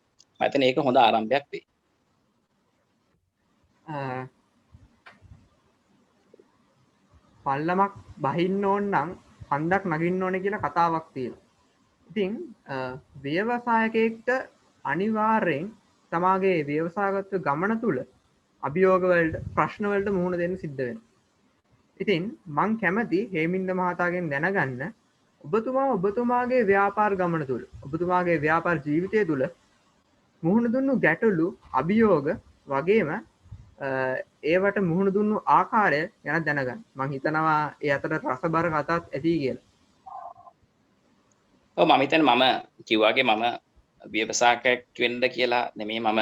හිතන්නේ ඒක හොඳ ආරම්භයක් වෙයි. පල්ලමක් බහින්න ඕන නම් කන්දක් නගින්න ඕනේ කියලා කතාවක් තියෙනවා. ඉතින් ව්‍යවසායකයෙක්ට අනිවාර්යෙන් තමාගේ ව්‍යවසායගත ගමන තුල අභියෝග වලට ප්‍රශ්න වලට මුහුණ දෙන්න සිද්ධ වෙනවා. ඉතින් මං කැමති හේමින්ද මහතාගෙන් දැනගන්න ඔබතුමාගේ ව්‍යාපාර ගමන තුල ඔබතුමාගේ ව්‍යාපාර ජීවිතය තුල මුහුණ දුන්නු ගැටලු අභියෝග වගේම ඒවට මුහුණ දුන්නු ආකාරය ගැන දැනගන්න. මං හිතනවා ඒ අතර රසබර කතාත් ඇති කියලා. ඔව් මම හිතන්නේ මම කිව්වාගේ මම ව්‍යවසායකයෙක් වෙන්න කියලා නෙමෙයි මම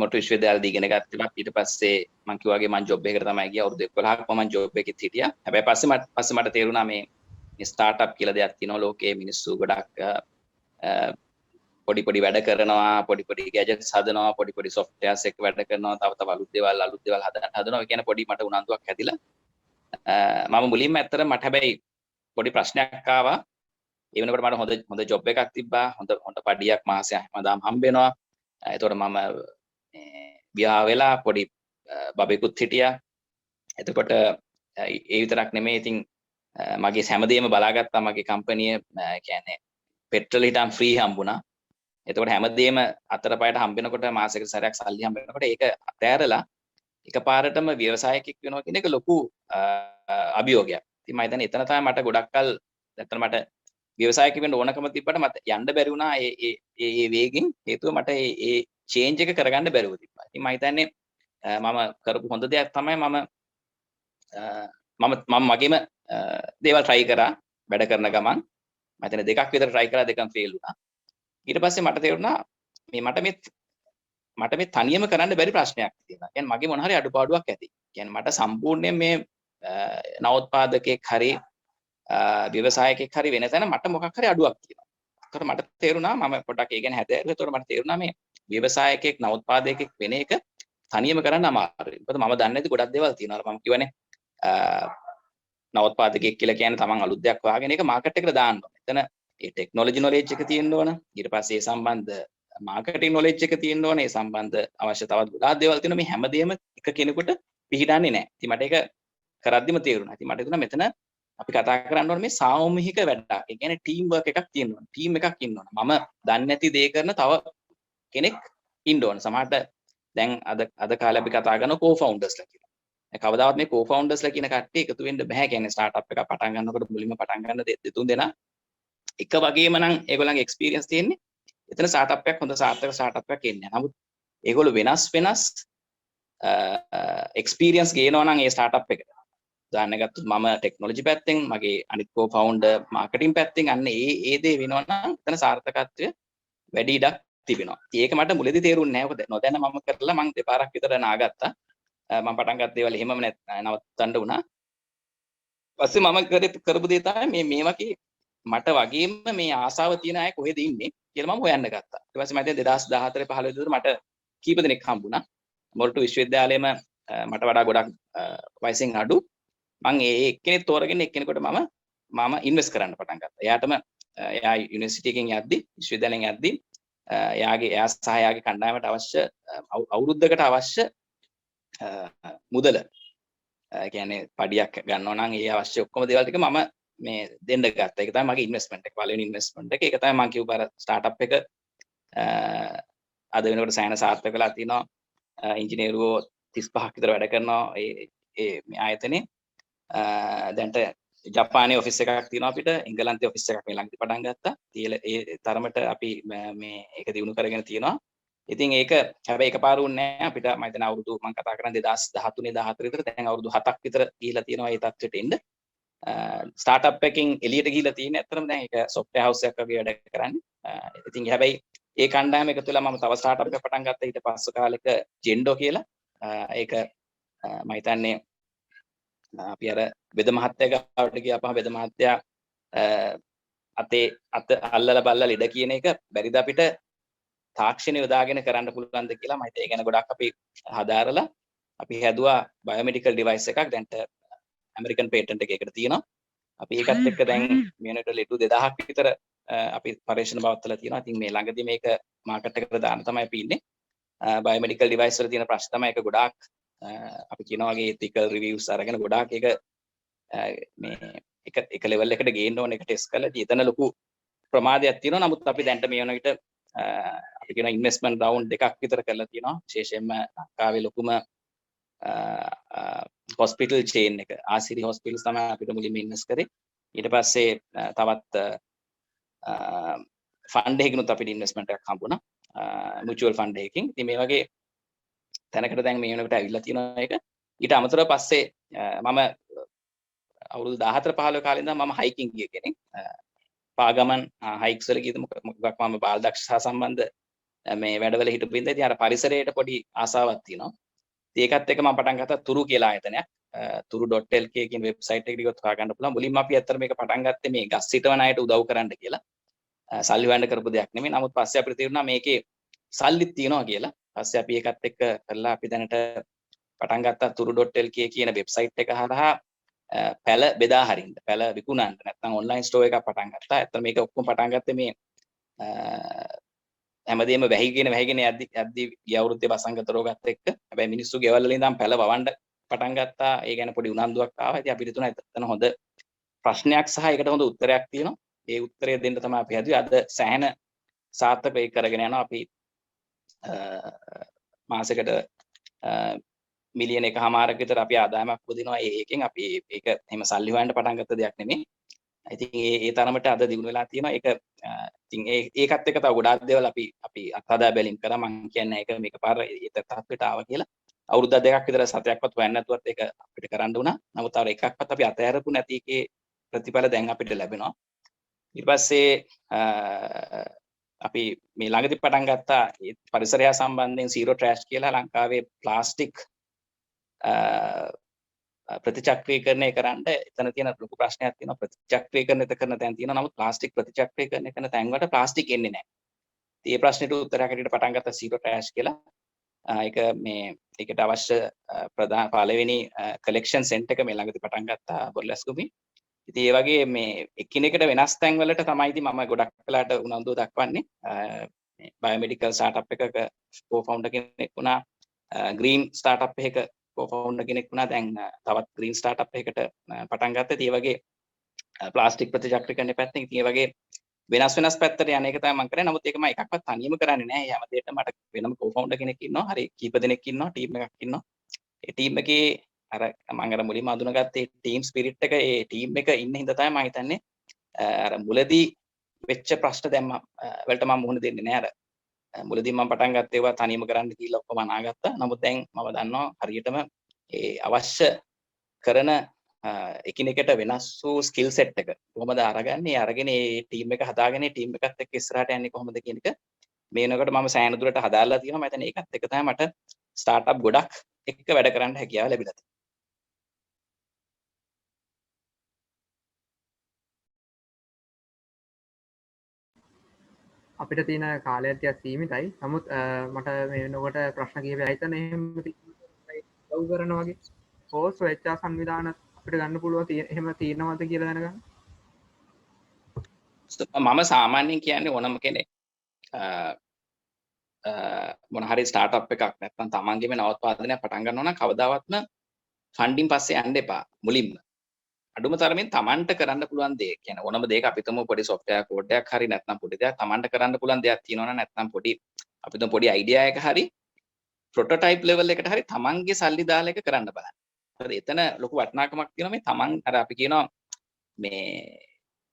මොටු විශ්වවිද්‍යාලයේදී ඉගෙන ගත්තා. ඊට පස්සේ මම කිව්වාගේ මම ජොබ් එකකට තමයි ගියා. අවුරුදු 11ක් මම ජොබ් එකෙත් හිටියා. හැබැයි පස්සේ මට තේරුණා මේ ස්ටාර්ට්අප් කියලා දෙයක් තියෙනවා ලෝකයේ මිනිස්සු ගොඩක් පොඩි වැඩ කරනවා, පොඩි ගැජට්ස් හදනවා, පොඩි සොෆ්ට්වෙයාර්ස් එක වැඩ කරනවා, තව අලුත් දේවල් හදනවා. ඒ කියන්නේ පොඩි මට උනන්දුවක් හැදිලා මම මුලින්ම ඇත්තට මට හැබැයි පොඩි ප්‍රශ්නයක් ආවා. ඒ වෙනකොට මට හොඳ ජොබ් එකක් තිබ්බා. හොඳ පඩියක් මාසයක් හැමදාම හම්බ වෙනවා. එතකොට මම විවාහ වෙලා පොඩි බබෙකුත් හිටියා. එතකොට ඒ විතරක් නෙමෙයි ඉතින් මගේ හැමදේම බලාගත්තා මගේ කම්පැනිය කියන්නේ පෙට්‍රල් හිටන් ෆ්‍රී හම්බුණා. එතකොට හැමදේම අතරපයට හම්බෙනකොට මාසෙකට සැරයක් සල්ලි හම්බෙනකොට ඒක අතෑරලා එකපාරටම ව්‍යවසායකෙක් වෙනවා කියන එක ලොකු අභියෝගයක්. ඉතින් මම හිතන්නේ එතන තමයි මට ගොඩක් කල් නැත්තම් මට ව්‍යවසායකෙක් වෙන්න ඕනකම තිබ්බට මට යන්න බැරි වුණා ඒ වේගෙන් හේතුව මට ඒ චේන්ජ් එක කරගන්න බැරුව තිබ්බා. ඉතින් මම හිතන්නේ මම කරපු හොඳ දෙයක් තමයි මම මගේම දේවල් try කරා වැඩ කරන ගමන් මම හිතන්නේ දෙකක් විතර try කරා දෙකම fail වුණා. ඊට පස්සේ මට තේරුණා මට මේ තනියම කරන්න බැරි ප්‍රශ්නයක් තියෙනවා. කියන්නේ මගේ මොන හරි අඩුපාඩුවක් ඇති. කියන්නේ මට සම්පූර්ණයෙන් මේ නවෝත්පාදකෙක් හරි ව්‍යවසායකෙක් හරි වෙන තැන මට මොකක් හරි අඩුවක් තියෙනවා. ඒකට මට තේරුණා මම පොඩ්ඩක් ඒ ගැන හැදෑරුවා. ඒකට මට තේරුණා මේ ව්‍යවසායකෙක් නවෝත්පාදකෙක් වෙන එක තනියම කරන්න අමාරුයි. මොකද මම දන්නේ නැති ගොඩක් දේවල් තියෙනවා. මම කියවනේ නවෝත්පාදකයෙක් කියලා කියන්නේ තමන් අලුත් දෙයක් හොයාගෙන ඒක මාකට් එකට දාන්න ඕනේ. එතන ඒ ටෙක්නොලොජි නොලෙජ් එක තියෙන්න ඕන. ඊට පස්සේ ඒ සම්බන්ධ මාකටිං නොලෙජ් එක තියෙන්න ඕනේ. ඒ සම්බන්ධ අවශ්‍ය තවත් ගොඩාක් දේවල් තියෙනවා. මේ හැමදේම එක කෙනෙකුට පිළිහිටන්නේ නැහැ. ඉතින් මට ඒක කරද්දිම තේරුණා. ඉතින් මට හිතුණා මෙතන අපි කතා කරන්න ඕනේ මේ සාමූහික වැඩක්. ඒ කියන්නේ ටීම් වර්ක් එකක් තියෙන්න ඕනේ. ටීම් එකක් ඉන්න ඕනේ. මම දන්නේ නැති දේ කරන තව කෙනෙක් ඉන්න ඕනේ. සමහරට දැන් අද කාලේ අපි කතා කරන කෝ-ෆවුන්ඩර්ස්ලා කියලා. කවදාවත් මේ කෝ-ෆවුන්ඩර්ස්ලා කියන කට්ටිය එකතු වෙන්න බෑ. කියන්නේ ස්ටාර්ට්අප් එකක් පටන් ගන්නකොට මුලින්ම පටන් ගන්න දෙතුන් දෙනා එක වගේම නම් ඒගොල්ලන්ගේ එක්ස්පීරියන්ස් තියෙන්නේ. එතන ස්ටාර්ට්අප් එකක් හොඳ සාර්ථක ස්ටාර්ට්අප් එකක් එන්නේ. නමුත් ඒගොල්ලෝ වෙනස් එක්ස්පීරියන්ස් ගේනවා නම් ඒ ස්ටාර්ට්අප් එකට. උදාහරණ ගත්තොත් මම ටෙක්නොලොජි පැත්තෙන් මගේ අනිත් කෝ-ෆවුන්ඩර් මාකටිං පැත්තෙන් අන්න ඒ දේ වෙනවා නම් එතන සාර්ථකත්වය වැඩි ඉඩක් තිබෙනවා. ඒක මට මුලදී තේරුන්නේ නැහැ. මොකද නොදැන මම කරලා මම දෙපාරක් විතර නාගත්තා. මම පටන් ගත්ත දේවල් එහෙමම නවත්තන්න වුණා. පස්සේ මම කරපු දේ තමයි මේ වගේ මට වගේම මේ ආසාව තියෙන අය කොහෙද ඉන්නේ කියලා මම හොයන්න ගත්තා. ඊට පස්සේ මම 2014 15 විතර මට කීප දෙනෙක් හම්බුණා. මොරටු විශ්වවිද්‍යාලයේම මට වඩා ගොඩක් වයසින් අඩු මම ඒ එක්කෙනෙක් තෝරගෙන එක්කෙනෙකුට මම ඉන්වෙස්ට් කරන්න පටන් ගත්තා. එයා යුනිවර්සිටි එකෙන් යද්දි විශ්වවිද්‍යාලයෙන් යද්දි එයා සහ එයාගේ කණ්ඩායමට අවශ්‍ය අවුරුද්දකට අවශ්‍ය මුදල කියන්නේ පඩියක් ගන්නවා නම් ඒ අවශ්‍ය ඔක්කොම දේවල් ටික මම මේ දෙන්න ගත්තා. ඒක තමයි මගේ ඉන්වෙස්ට්මන්ට් එක. පළවෙනි ඉන්වෙස්ට්මන්ට් එක. ඒක තමයි මම කියපු අර ස්ටාර්ට්අප් එක අද වෙනකොට සෑහෙන සාර්ථක වෙලා තිනවා. ඉංජිනේරුවෝ 35ක් විතර වැඩ කරනවා මේ ආයතනේ. දැන්ට ජපානයේ ඔෆිස් එකක් තියෙනවා අපිට. එංගලන්තයේ ඔෆිස් එකක් මේ ළඟදී පටන් ගත්තා. ඒ තරමට අපි මේ ඒක දිනු කරගෙන තියෙනවා. ඉතින් ඒක හැබැයි එකපාර වුණේ නැහැ. අපිට මම හිතන අවුරුදු මම කතා කරන්නේ 2013 14 විතර දැන් අවුරුදු 7ක් විතර ගිහිලා තියෙනවා මේ තත්ත්වෙට එන්න. ස්ටාර්ට්අප් එකකින් එළියට ගිහිලා තියෙන ඇත්තටම දැන් ඒක සොෆ්ට්වෙයාර් හවුස් එකක් වගේ වැඩ කරන්නේ. ඉතින් හැබැයි ඒ කණ්ඩායම එකතු වෙලා මම තව ස්ටාර්ට්අප් එකක් පටන් ගත්තා ඊට පස්සේ කාලෙක ජෙන්ඩෝ කියලා. ඒක මම හිතන්නේ අපි අර බෙද මහත්තයා ගාවට ගියාපම බෙද මහත්තයා අත අල්ලලා බල්ලලා ඉඩ කියන එක බැරිද අපිට තාක්ෂණය යොදාගෙන කරන්න පුළුවන්ද කියලා මම හිතේ ගැන ගොඩක් අපි හදාරලා අපි හැදුවා බයෝමෙඩිකල් ඩිවයිස් එකක් දැන්ට ඇමරිකන් පේටන්ට් එකකට තියෙනවා. අපි ඒකත් එක්ක දැන් මේනට ලෙඩු 2000ක් විතර අපි පරීක්ෂණ පවත්වලා තියෙනවා. ඉතින් මේ ළඟදී මේක මාකට් එකට දාන්න තමයි අපි ඉන්නේ. බයෝමෙඩිකල් ඩිවයිස් වල තියෙන ප්‍රශ්න තමයි ඒක ගොඩාක් අපි කියනවා වගේ ethical reviews අරගෙන ගොඩාක් ඒක මේ එක ලෙවල් එකට ගේන්න ඕන එක ටෙස්ට් කරලා එතන ලොකු ප්‍රමාදයක් තියෙනවා. නමුත් අපි දැන්ට මේ වෙන විට අපි කියන ඉන්වෙස්ට්මන්ට් රවුන්ඩ් දෙකක් විතර කරලා තියෙනවා. විශේෂයෙන්ම ලංකාවේ ලොකුම හොස්පිටල් චේන් එක ආසිරි හොස්පිටල්ස් තමයි අපිට මුලින්ම ඉන්වෙස්ට් කරේ. ඊට පස්සේ තවත් ෆන්ඩ් එකකිනුත් අපිට ඉන්වෙස්ට්මන්ට් එකක් හම්බුණා. මියුචුවල් ෆන්ඩ් එකකින්. ඉතින් මේ වගේ තැනකට දැන් මේ වෙනකොට ඇවිල්ලා තියෙනවා ඒක. ඊට අමතරව පස්සේ මම අවුරුදු 14 15 කාලේ ඉඳන් මම හයිකින් ගිය කෙනෙක්. පාගමන් හයික්ස් වල ගියද මොකක් මම බාල දක්ෂතා සම්බන්ධ මේ වැඩවල හිටපු ඉඳන් ඉතින් අර පරිසරයට පොඩි ආසාවක් තියෙනවා. ඉතින් ඒකත් එක්ක මම පටන් ගත්තා තුරු කියලා ආයතනයක්. turu.lk කියන වෙබ්සයිට් එකට ගියොත් හොයාගන්න පුළුවන්. මුලින්ම අපි ඇත්තට මේක පටන් ගත්තේ මේ ගස් සිටවන අයට උදව් කරන්න කියලා. සල්ලි හොයන්න කරපු දෙයක් නෙමෙයි. නමුත් පස්සේ අපිට තේරුණා මේකේ සල්ලිත් තියෙනවා කියලා. පස්සේ අපි ඒකත් එක්ක කරලා අපි දැනට පටන් ගත්තා turu.lk කියන වෙබ්සයිට් එක හරහා පැල බෙදා හරින්න පැල විකුණන්න නැත්නම් ඔන්ලයින් ස්ටෝර් එකක් පටන් ගත්තා. ඇත්තට මේක ඔක්කොම පටන් ගත්තේ මේ හැමදේම වැහිගෙන යද්දි ගිය අවුරුද්දේ වසංගත රෝගات එක්ක. හැබැයි මිනිස්සු ගෙවල් වල ඉඳන් පැල වවන්න පටන් ගත්තා. ඒ ගැන පොඩි උනන්දුවක් ආවා. ඉතින් අපිට තුන එතන හොඳ ප්‍රශ්නයක් සහ ඒකට හොඳ උත්තරයක් තියෙනවා. ඒ උත්තරය දෙන්න තමයි අපි හැදුවේ. අද සෑහෙන සාර්ථක වෙයි කරගෙන යනවා. අපි මාසෙකට මිලියන 1.5ක් විතර අපි ආදායමක් පොදිනවා. ඒකෙන් අපි ඒක එහෙම සල්ලි හොයන්න පටන් ගත්ත දෙයක් නෙමෙයි. ඉතින් ඒ තරමට අද දිනු වෙලා තියෙනවා. ඒක ඉතින් ඒකත් එක්ක තව ගොඩාක් දේවල් අපි අත්හදා බැලීම් කරා. මම කියන්නේ ඒක මේක පාර ඒ තත්ත්වයට ආවා කියලා. අවුරුදු දෙකක් විතර සතයක්වත් හොයන්න නැතුවත් ඒක අපිට කරන්න වුණා. නමුත් අර එකක්වත් අපි අතහැරපු නැති එකේ ප්‍රතිඵල දැන් අපිට ලැබෙනවා. ඊට පස්සේ අපි මේ ළඟදී පටන් ගත්තා පරිසරය සම්බන්ධයෙන් zero trash කියලා ලංකාවේ ප්ලාස්ටික් ප්‍රතිචක්‍රීකරණය කරන්න එතන තියෙන ලොකු ප්‍රශ්නයක් තියෙනවා. ප්‍රතිචක්‍රීකරණය කරන තැන් තියෙනවා. නමුත් ප්ලාස්ටික් ප්‍රතිචක්‍රීකරණය කරන තැන් වලට ප්ලාස්ටික් එන්නේ නැහැ. ඉතින් මේ ප්‍රශ්නෙට උත්තරයක් හැටියට පටන් ගත්තා zero trash කියලා. ඒකට අවශ්‍ය ප්‍රධාන පළවෙනි කලෙක්ෂන් සෙන්ටර් එක මේ ළඟදී පටන් ගත්තා බොරලැස්ගොමේ. ඉතින් ඒ වගේ මේ එකිනෙකට වෙනස් තැන් වලට තමයි ඉතින් මම ගොඩක් වෙලාට උනන්දුව දක්වන්නේ. බයෝමෙඩිකල් ස්ටාර්ට්අප් එකක කෝ-ෆවුන්ඩර් කෙනෙක් වුණා. ග්‍රීන් ස්ටාර්ට්අප් එකක කෝ-ෆවුන්ඩර් කෙනෙක් වුණා. දැන් තවත් ග්‍රීන් ස්ටාර්ට්අප් එකකට පටන් ගත්තා. ඉතින් ඒ වගේ ප්ලාස්ටික් ප්‍රතිචක්‍රීකරණය පැත්තෙන් ඉතින් ඒ වගේ වෙනස් පැත්තට යන එක තමයි මම කරන්නේ. නමුත් ඒක මම එකක්වත් තනියම කරන්නේ නැහැ. හැම දෙයකම මට වෙනම කෝ-ෆවුන්ඩර් කෙනෙක් ඉන්නවා. හරි කීප දෙනෙක් ඉන්නවා. ටීම් එකක් ඉන්නවා. ඒ ටීම් එකේ අර මම අර මුලින්ම අඳුනගත්තේ ටීම් ස්පිරිට් එක ඒ ටීම් එක ඉන්න හින්දා තමයි මම හිතන්නේ අර මුලදී වෙච්ච ප්‍රශ්න දැන් වලට මම මුහුණ දෙන්නේ නැහැ. මුලදී මම පටන් ගත්තේ ඒවා තනියම කරන්න කියලා ඔක්කොම අනාගත්තා. නමුත් දැන් මම දන්නවා හරියටම ඒ අවශ්‍ය කරන එකිනෙකට වෙනස් වූ ස්කිල් සෙට් එක කොහොමද අරගන්නේ අරගෙන ඒ ටීම් එක හදාගෙන ටීම් එකත් එක්ක ඉස්සරහට යන්නේ කොහොමද කියන එක මේ වෙනකොට මම සෑහෙන දුරට හදාලා තියෙනවා. මම හිතන්නේ ඒකත් එක තමයි මට ස්ටාර්ට්අප් ගොඩක් එක්ක වැඩ කරන්න හැකියාව ලැබිලා තියෙන්නේ. අපිට තියෙන කාලය ටිකක් සීමිතයි. නමුත් මට මේ වෙනකොට ප්‍රශ්න කිහිපයක් හිතන එහෙම ලව් කරනවා වගේ කෝස් වෙච්චා සංවිධාන අපිට ගන්න පුළුවන් එහෙම තියෙනවද කියලා දැනගන්න. මම සාමාන්‍යයෙන් කියන්නේ ඕනම කෙනෙක් මොන හරි ස්ටාර්ට්අප් එකක් නැත්නම් තමන්ගේම නවෝත්පාදනයක් පටන් ගන්නවා නම් කවදාවත්ම ෆන්ඩින් පස්සේ යන්න එපා. මුලින්ම අඩුම තරමින් තමන්ට කරන්න පුළුවන් දේ කියන්නේ ඕනම දෙයක අපි තුමු පොඩි software code එකක් හරි නැත්නම් පොඩි දෙයක් තමන්ට කරන්න පුළුවන් දෙයක් තියෙනවා නැත්නම් පොඩි අපි තුමු පොඩි idea එකක් හරි prototype level එකට හරි තමන්ගේ සල්ලි දාලා එක කරන්න බලන්න. හරි එතන ලොකු වටිනාකමක් තියෙනවා මේ තමන් අර අපි කියනවා මේ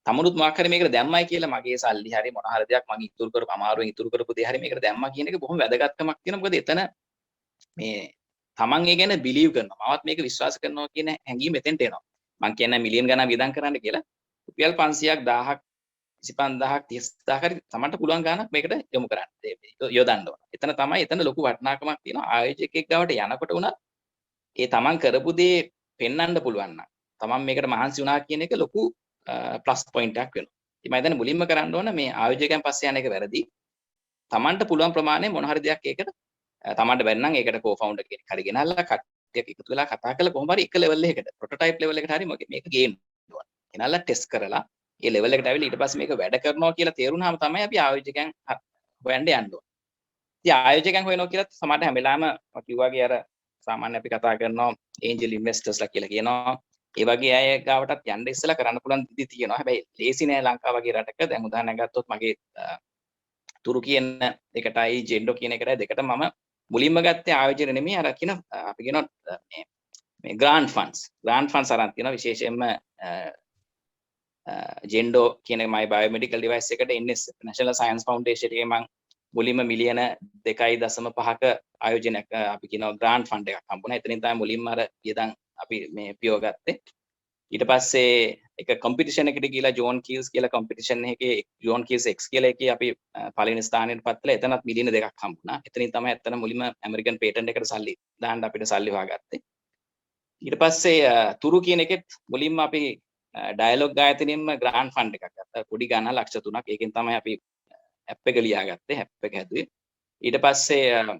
තමුණුත් මොකක් හරි මේකට දැම්මයි කියලා මගේ සල්ලි හරි මොන හරි දෙයක් මම ඉතුරු කරපු අමාරුවෙන් ඉතුරු කරපු දේ හරි මේකට දැම්මා කියන එක බොහොම වැදගත්කමක් තියෙනවා. මොකද එතන මේ තමන් ඒ ගැන බිලීව් කරනවා. මමත් මේක විශ්වාස කරනවා කියන හැඟීම එතෙන්ට එනවා. මම කියන්නේ මිලියන් ගණන් වියදම් කරන්න කියලා. රුපියල් 500ක් 1000ක් 25000ක් 30000ක් හරි තමන්ට පුළුවන් ගාණක් මේකට යොමු කරන්න. යොදන්න ඕන. එතන තමයි එතන ලොකු වටිනාකමක් තියෙනවා. ආයෝජකෙක් ගාවට යනකොට උනත් ඒ තමන් කරපු දේ පෙන්වන්න පුළුවන් නම් තමන් මේකට මහන්සි වුණා කියන එක ලොකු ප්ලස් පොයින්ට් එකක් වෙනවා. ඉතින් මම හිතන්නේ මුලින්ම කරන්න ඕන මේ ආයෝජකයන් පස්සේ යන එක වැරදි. තමන්ට පුළුවන් ප්‍රමාණය මොන හරි දෙයක් ඒකට තමන්ට බැරි නම් ඒකට කෝ-ෆවුන්ඩර් කෙනෙක් හරි ගෙනල්ලා කට්ටියක් එකතු වෙලා කතා කරලා කොහොම හරි එක ලෙවල් එකකට ප්‍රොටෝටයිප් ලෙවල් එකට හරි මේක ගේන්න ඕන. ගෙනල්ලා ටෙස්ට් කරලා ඒ ලෙවල් එකට ආවිලා ඊට පස්සේ මේක වැඩ කරනවා කියලා තේරුණාම තමයි අපි ආයෝජකයන් හොයන්න යන්න ඕන. ඉතින් ආයෝජකයන් හොයනවා කියලා සමහරට හැම වෙලාවෙම කිව්වාගේ අර සාමාන්‍ය අපි කතා කරනවා ඒන්ජල් ඉන්වෙස්ටර්ස්ලා කියලා කියනවා. ඒ වගේ අය ගාවටත් යන්න ඉස්සලා කරන්න පුළුවන් විදි තියෙනවා. හැබැයි ලේසි නෑ ලංකාව වගේ රටක. දැන් උදාහරණයක් ගත්තොත් මගේ තුරු කියන එකටයි ජෙන්ඩෝ කියන එකටයි දෙකට මම මුලින්ම ගත්තේ ආයෝජන නෙමෙයි අර කියන අපි කියනවා මේ ග්‍රාන්ට් ෆන්ඩ්ස් අරන් තියෙනවා විශේෂයෙන්ම ජෙන්ඩෝ කියන මයි බයෝමෙඩිකල් ඩිවයිස් එකට NS National Science Foundation එකේ මම මුලින්ම මිලියන 2.5ක ආයෝජනයක් අපි කියනවා ග්‍රාන්ට් ෆන්ඩ් එකක් හම්බුණා. එතනින් තමයි මුලින්ම අර වියදම් අපි මේ පියව ගත්තේ. ඊට පස්සේ එක කම්පිටිෂන් එකකට ගිහලා ජෝන් කීල්ස් කියලා කම්පිටිෂන් එකේ ජෝන් කීල්ස් X කියලා එකේ අපි පළවෙනි ස්ථානයට පත් වෙලා එතනත් මිලියන 2ක් හම්බුණා. එතනින් තමයි ඇත්තට මුලින්ම ඇමරිකන් පේටන්ට් එකට සල්ලි දාන්න අපිට සල්ලි හොයාගත්තේ. ඊට පස්සේ තුරු කියන එකෙත් මුලින්ම අපි ඩයලොග් ආයතනයෙන්ම ග්‍රාන්ට් ෆන්ඩ් එකක් ගත්තා. පොඩි ගණන් ලක්ෂ 3ක්. ඒකෙන් තමයි අපි ඇප් එක ලියාගත්තේ. ඇප් එක හැදුවේ. ඊට පස්සේ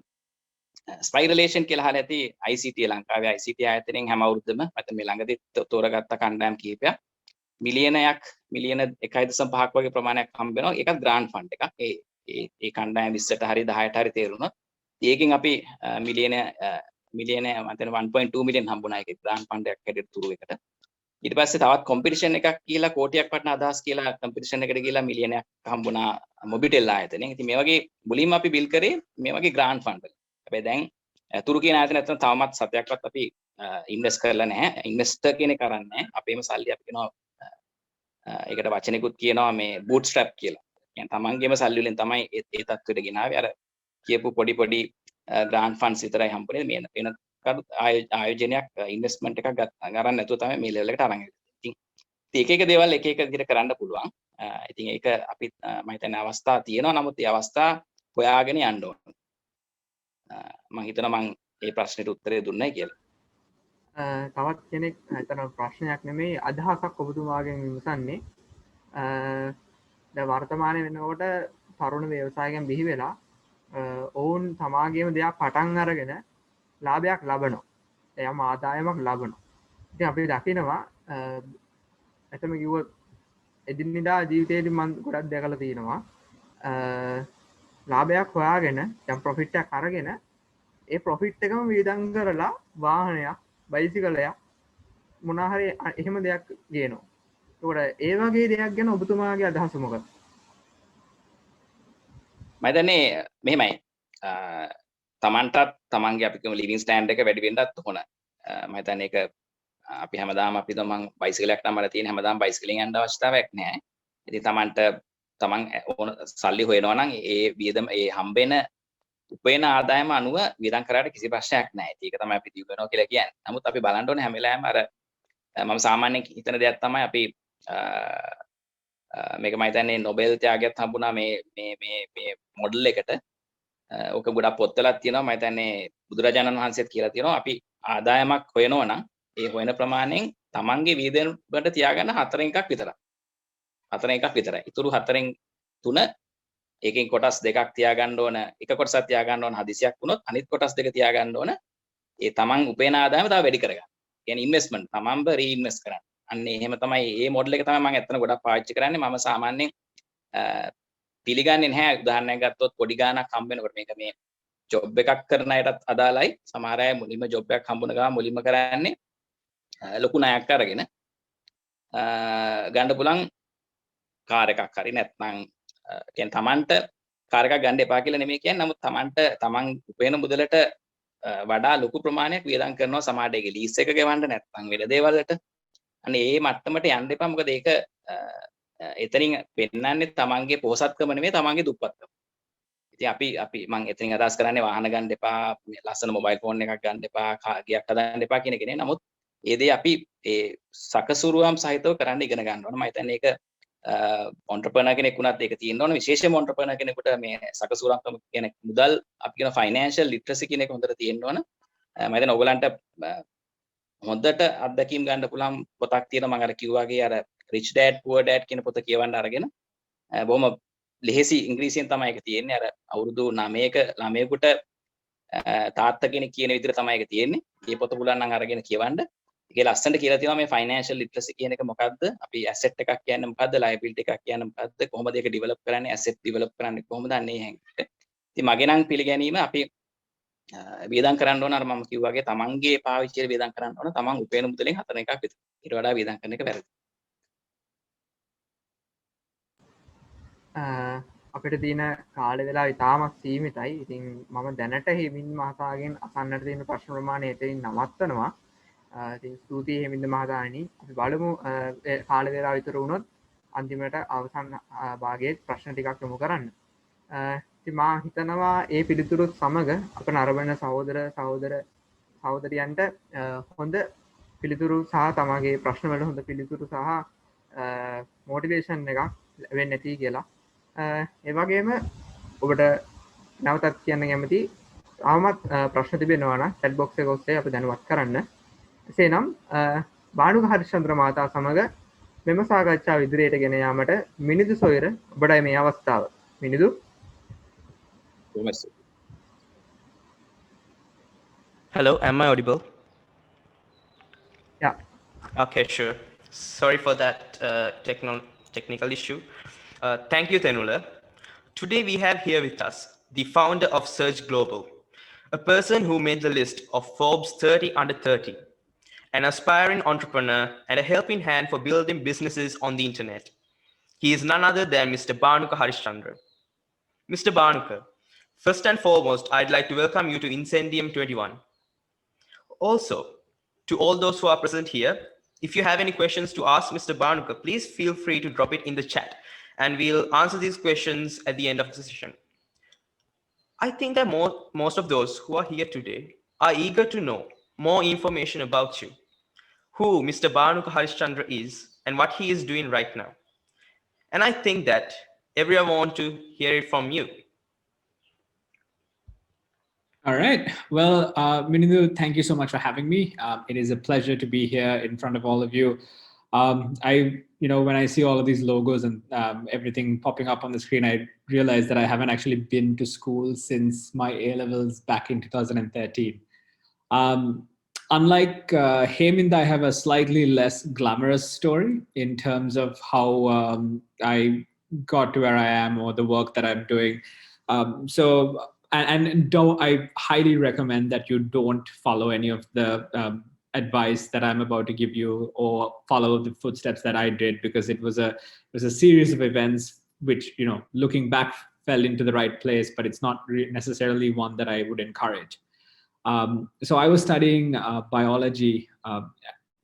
ස්පයිරලේෂන් කියලා අහලා ඇති ICT ලංකාවේ ICT ආයතනයෙන් හැම අවුරුද්දම මම මේ ළඟදී තෝරගත්ත කණ්ඩායම් කීපයක් මිලියන 1.5ක් වගේ ප්‍රමාණයක් හම්බ වෙනවා. ඒකත් ග්‍රාන්ට් ෆන්ඩ් එකක්. ඒ කණ්ඩායම් 20ට හරි 10ට හරි තේරුණොත් ඒකෙන් අපි මිලියන මම හිතන්නේ 1.2 මිලියන් හම්බුණා ඒකේ ග්‍රාන්ට් ෆන්ඩ් එකක් හැටියට තුරු එකට. ඊට පස්සේ තවත් කොම්පිටිෂන් එකක් කියලා කෝටියක් වටන අදහස් කියලා කොම්පිටිෂන් එකකට ගිහලා මිලියනයක් හම්බුණා මොබිටෙල් ආයතනයෙන්. ඉතින් මේ වගේ මුලින්ම අපි බිල් කරේ මේ වගේ ග්‍රාන්ට් ෆන්ඩ් වල. හැබැයි දැන් තුරු කියන ආයතන නැත්නම් තවමත් සතයක්වත් අපි ඉන්වෙස්ට් කරලා නැහැ. ඉන්වෙස්ටර් කියන එක කරන්නේ අපේම සල්ලි අපි කියනවා ඒකට වචනෙකුත් කියනවා මේ බූට් ස්ට්‍රැප් කියලා. කියන්නේ තමන්ගේම සල්ලි වලින් තමයි ඒ තත්ත්වෙට ගෙනාවේ. අර කියපු පොඩි ග්‍රාන්ට් ෆන්ඩ්ස් විතරයි හම්බුනේ. මේ වෙන ආයෝජනයක් ඉන්වෙස්ට්මන්ට් එකක් ගන්න නැතුව තමයි මේ ලෙවල් එකට අරන් එන්නේ. ඉතින් එක එක දේවල් එක එක විදිහට කරන්න පුළුවන්. ඉතින් ඒක අපි මම හිතන්නේ අවස්ථා තියෙනවා. නමුත් මේ අවස්ථා හොයාගෙන යන්න ඕන. මම හිතනවා මම මේ ප්‍රශ්නෙට උත්තරේ දුන්නයි කියලා. තවත් කෙනෙක් හිතන ප්‍රශ්නයක් නෙමෙයි අදහසක් ඔබතුමාගෙන් විමසන්නේ. දැන් වර්තමානයේ වෙනකොට තරුණ ව්‍යවසායකයන් බිහි වෙලා ඔවුන් තමාගේම දෙයක් පටන් අරගෙන ලාභයක් ලබනවා. එයම ආදායමක් ලබනවා. ඉතින් අපි දකිනවා ඇතම කිව්වොත් එදිනෙදා ජීවිතේදී මම ගොඩක් දැකලා තියෙනවා. ලාභයක් හොයාගෙන දැන් ප්‍රොෆිට් එකක් අරගෙන ඒ ප්‍රොෆිට් එකම වියදම් කරලා වාහනයක්, බයිසිකලයක් මොනවා හරි එහෙම දෙයක් ගේනවා. ඒකට ඒ වගේ දෙයක් ගැන ඔබතුමාගේ අදහස මොකක්ද? මම හිතන්නේ මෙහෙමයි. තමන්ටත් තමන්ගේ අපි කියමු ලිවිං ස්ටෑන්ඩඩ් එක වැඩි වෙන්නත් ඕන. මම හිතන්නේ ඒක අපි හැමදාම අපි මම බයිසිකලයක් නම් මට තියෙන හැමදාම බයිසිකලෙන් යන්න අවශ්‍යතාවයක් නැහැ. ඉතින් තමන්ට තමන් ඕන සල්ලි හොයනවා නම් ඒ වියදම ඒ හම්බෙන උපයන ආදායම අනුව වියදම් කරාට කිසි ප්‍රශ්නයක් නැහැ. ඒක තමයි අපි දියුණුව කියලා කියන්නේ. නමුත් අපි බලන්න ඕනේ හැම වෙලාවෙම අර මම සාමාන්‍යයෙන් හිතන දෙයක් තමයි අපි මේක මම හිතන්නේ නොබෙල් ත්‍යාගයක් හම්බුණා මේ මොඩල් එකට. ඕක ගොඩක් පොත්වලත් තියෙනවා. මම හිතන්නේ බුදුරජාණන් වහන්සේත් කියලා තියෙනවා අපි ආදායමක් හොයනවා නම් ඒ හොයන ප්‍රමාණයෙන් තමන්ගේ වියදම් වලට තියාගන්න 4 එකක් විතරයි. 4 එකක් විතරයි. ඊටු 4න් 3 ඒකෙන් කොටස් දෙකක් තියාගන්න ඕන. එක කොටසක් තියාගන්න ඕන හදිසියක් වුණොත් අනිත් කොටස් දෙක තියාගන්න ඕන. ඒ තමන් උපයන ආදායම තව වැඩි කරගන්න. කියන්නේ ඉන්වෙස්ට්මන්ට් තමන්ව රීඉන්වෙස්ට් කරන්න. අන්න එහෙම තමයි මේ මොඩල් එක තමයි මම ඇත්තට ගොඩක් පාවිච්චි කරන්නේ. මම සාමාන්‍යයෙන් පිළිගන්නේ නැහැ. උදාහරණයක් ගත්තොත් පොඩි ගාණක් හම්බ වෙනකොට මේක මේ ජොබ් එකක් කරන අයටත් අදාළයි. සමහර අය මුලින්ම ජොබ් එකක් හම්බුන ගමන් මුලින්ම කරන්නේ ලොකු ණයක් අරගෙන ගන්න පුළුවන් කාර් එකක් හරි නැත්නම් කියන්නේ තමන්ට කාර් එකක් ගන්න එපා කියලා නෙමෙයි කියන්නේ. නමුත් තමන් උපයන මුදලට වඩා ලොකු ප්‍රමාණයක් වියදම් කරනවා. සමහරට ඒක ලීස් එක ගෙවන්න නැත්නම් වෙන දේවල් වලට. අනේ මේ මට්ටමට යන්න එපා. මොකද ඒක එතනින් පෙන්නන්නේ තමන්ගේ පොහසත්කම නෙමෙයි තමන්ගේ දුප්පත්කම. ඉතින් අපි මම එතනින් අදහස් කරන්නේ වාහන ගන්න එපා, ලස්සන මොබයිල් ෆෝන් එකක් ගන්න එපා, ගියක් හදන්න එපා කියන එක නෙවෙයි. නමුත් ඒ දේ අපි ඒ සකසුරුවම් සහිතව කරන්න ඉගෙන ගන්න ඕන. මම හිතන්නේ ඒක ඔන්ටර්ප්‍රනර් කෙනෙක් වුණත් ඒක තියෙන්න ඕන. විශේෂයෙන්ම ඔන්ටර්ප්‍රනර් කෙනෙකුට මේ සකසුරුවම් කියන මුදල් අපි කියන ෆයිනෑන්ෂල් ලිටරසි කියන එක හොඳට තියෙන්න ඕන. මම හිතන්නේ ඔයගලන්ට හොඳට අත්දැකීම් ගන්න පුළුවන් පොතක් තියෙනවා. මම අර කිව්වාගේ අර Rich Dad Poor Dad කියන පොත කියවන්න අරගෙන බොහොම ලෙහෙසි ඉංග්‍රීසියෙන් තමයි ඒක තියෙන්නේ. අර අවුරුදු 9ක ළමයෙකුට තාත්තා කෙනෙක් කියන විදිහට තමයි ඒක තියෙන්නේ. මේ පොත පුළුවන් නම් අරගෙන කියවන්න. ඒකේ ලස්සනට කියලා තියෙනවා මේ ෆයිනෑන්ෂල් ලිටරසි කියන එක මොකද්ද? අපි ඇසෙට් එකක් කියන්නේ මොකද්ද? ලයබිලිටි එකක් කියන්නේ මොකද්ද? කොහොමද ඒක ඩෙවලොප් කරන්නේ? ඇසෙට් ඩෙවලොප් කරන්නේ කොහොමද? අන්නේ හැංගිට. ඉතින් මගේ නම් පිළිගැනීම අපි වියදම් කරන්න ඕන අර මම කිව්වා වගේ තමන්ගේ පාවිච්චියට වියදම් කරන්න ඕන. තමන් උපයන මුදලෙන් 4 එකක් විතර. ඊට වඩා වියදම් කරන එක වැරදි. අපිට තියෙන කාල වෙලා ඉතාමත් සීමිතයි. ඉතින් මම දැනට හෙමින් මහතාගෙන් අසන්නට තියෙන ප්‍රශ්න ප්‍රමාණය එතනින් නවත්තනවා. ඉතින් ස්තුතියි හෙමින්ද මහතාණනි. අපි බලමු කාල වේලාව විතර වුණොත් අන්තිමට අවසන් භාගයේ ප්‍රශ්න ටිකක් යොමු කරන්න. ඉතින් මා හිතනවා ඒ පිළිතුරුත් සමග අප නරඹන සහෝදරයන්ට හොඳ පිළිතුරු සහ තමගේ ප්‍රශ්න වලට හොඳ පිළිතුරු සහ මොටිවේෂන් එකක් ලැබෙන්නේ නැති කියලා. ඒ වගේම ඔබට නැවතත් කියන්න කැමති ආමත් ප්‍රශ්න තිබෙනවා නම් chat box එක ඔස්සේ අප දැනුවත් කරන්න. එසේනම් භානුක හරිශ්චන්ද්‍ර මහතා සමග මෙම සාකච්ඡාව ඉදිරියට ගෙන යාමට මිනිදු සොයුර ඔබටයි මේ අවස්ථාව. මිනිදු. Hello, am I audible? Yeah. Okay, sure. Sorry for that technical issue. Thank you, Tenula. Today we have here with us the founder of Surge Global, a person who made the list of Forbes 30 under 30, an aspiring entrepreneur and a helping hand for building businesses on the internet. He is none other than Mr. Bhanuka Harischandra. Mr. Bhanuka, first and foremost, I'd like to welcome you to INCENDIUM 21. Also, to all those who are present here, if you have any questions to ask Mr. Bhanuka, please feel free to drop it in the chat and we'll answer these questions at the end of the session. I think that most of those who are here today are eager to know more information about you, who Mr. Bhanuka Harischandra is and what he is doing right now. And I think that everyone wants to hear it from you. All right. Well, Minidu, thank you so much for having me. It is a pleasure to be here in front of all of you. When I see all of these logos and everything popping up on the screen, I realized that I haven't actually been to school since my A-levels back in 2013. Unlike Heminda, I have a slightly less glamorous story in terms of how I got to where I am or the work that I'm doing. I highly recommend that you don't follow any of the advice that I'm about to give you or follow the footsteps that I did, because it was a series of events which, looking back, fell into the right place, but it's not necessarily one that I would encourage. So I was studying biology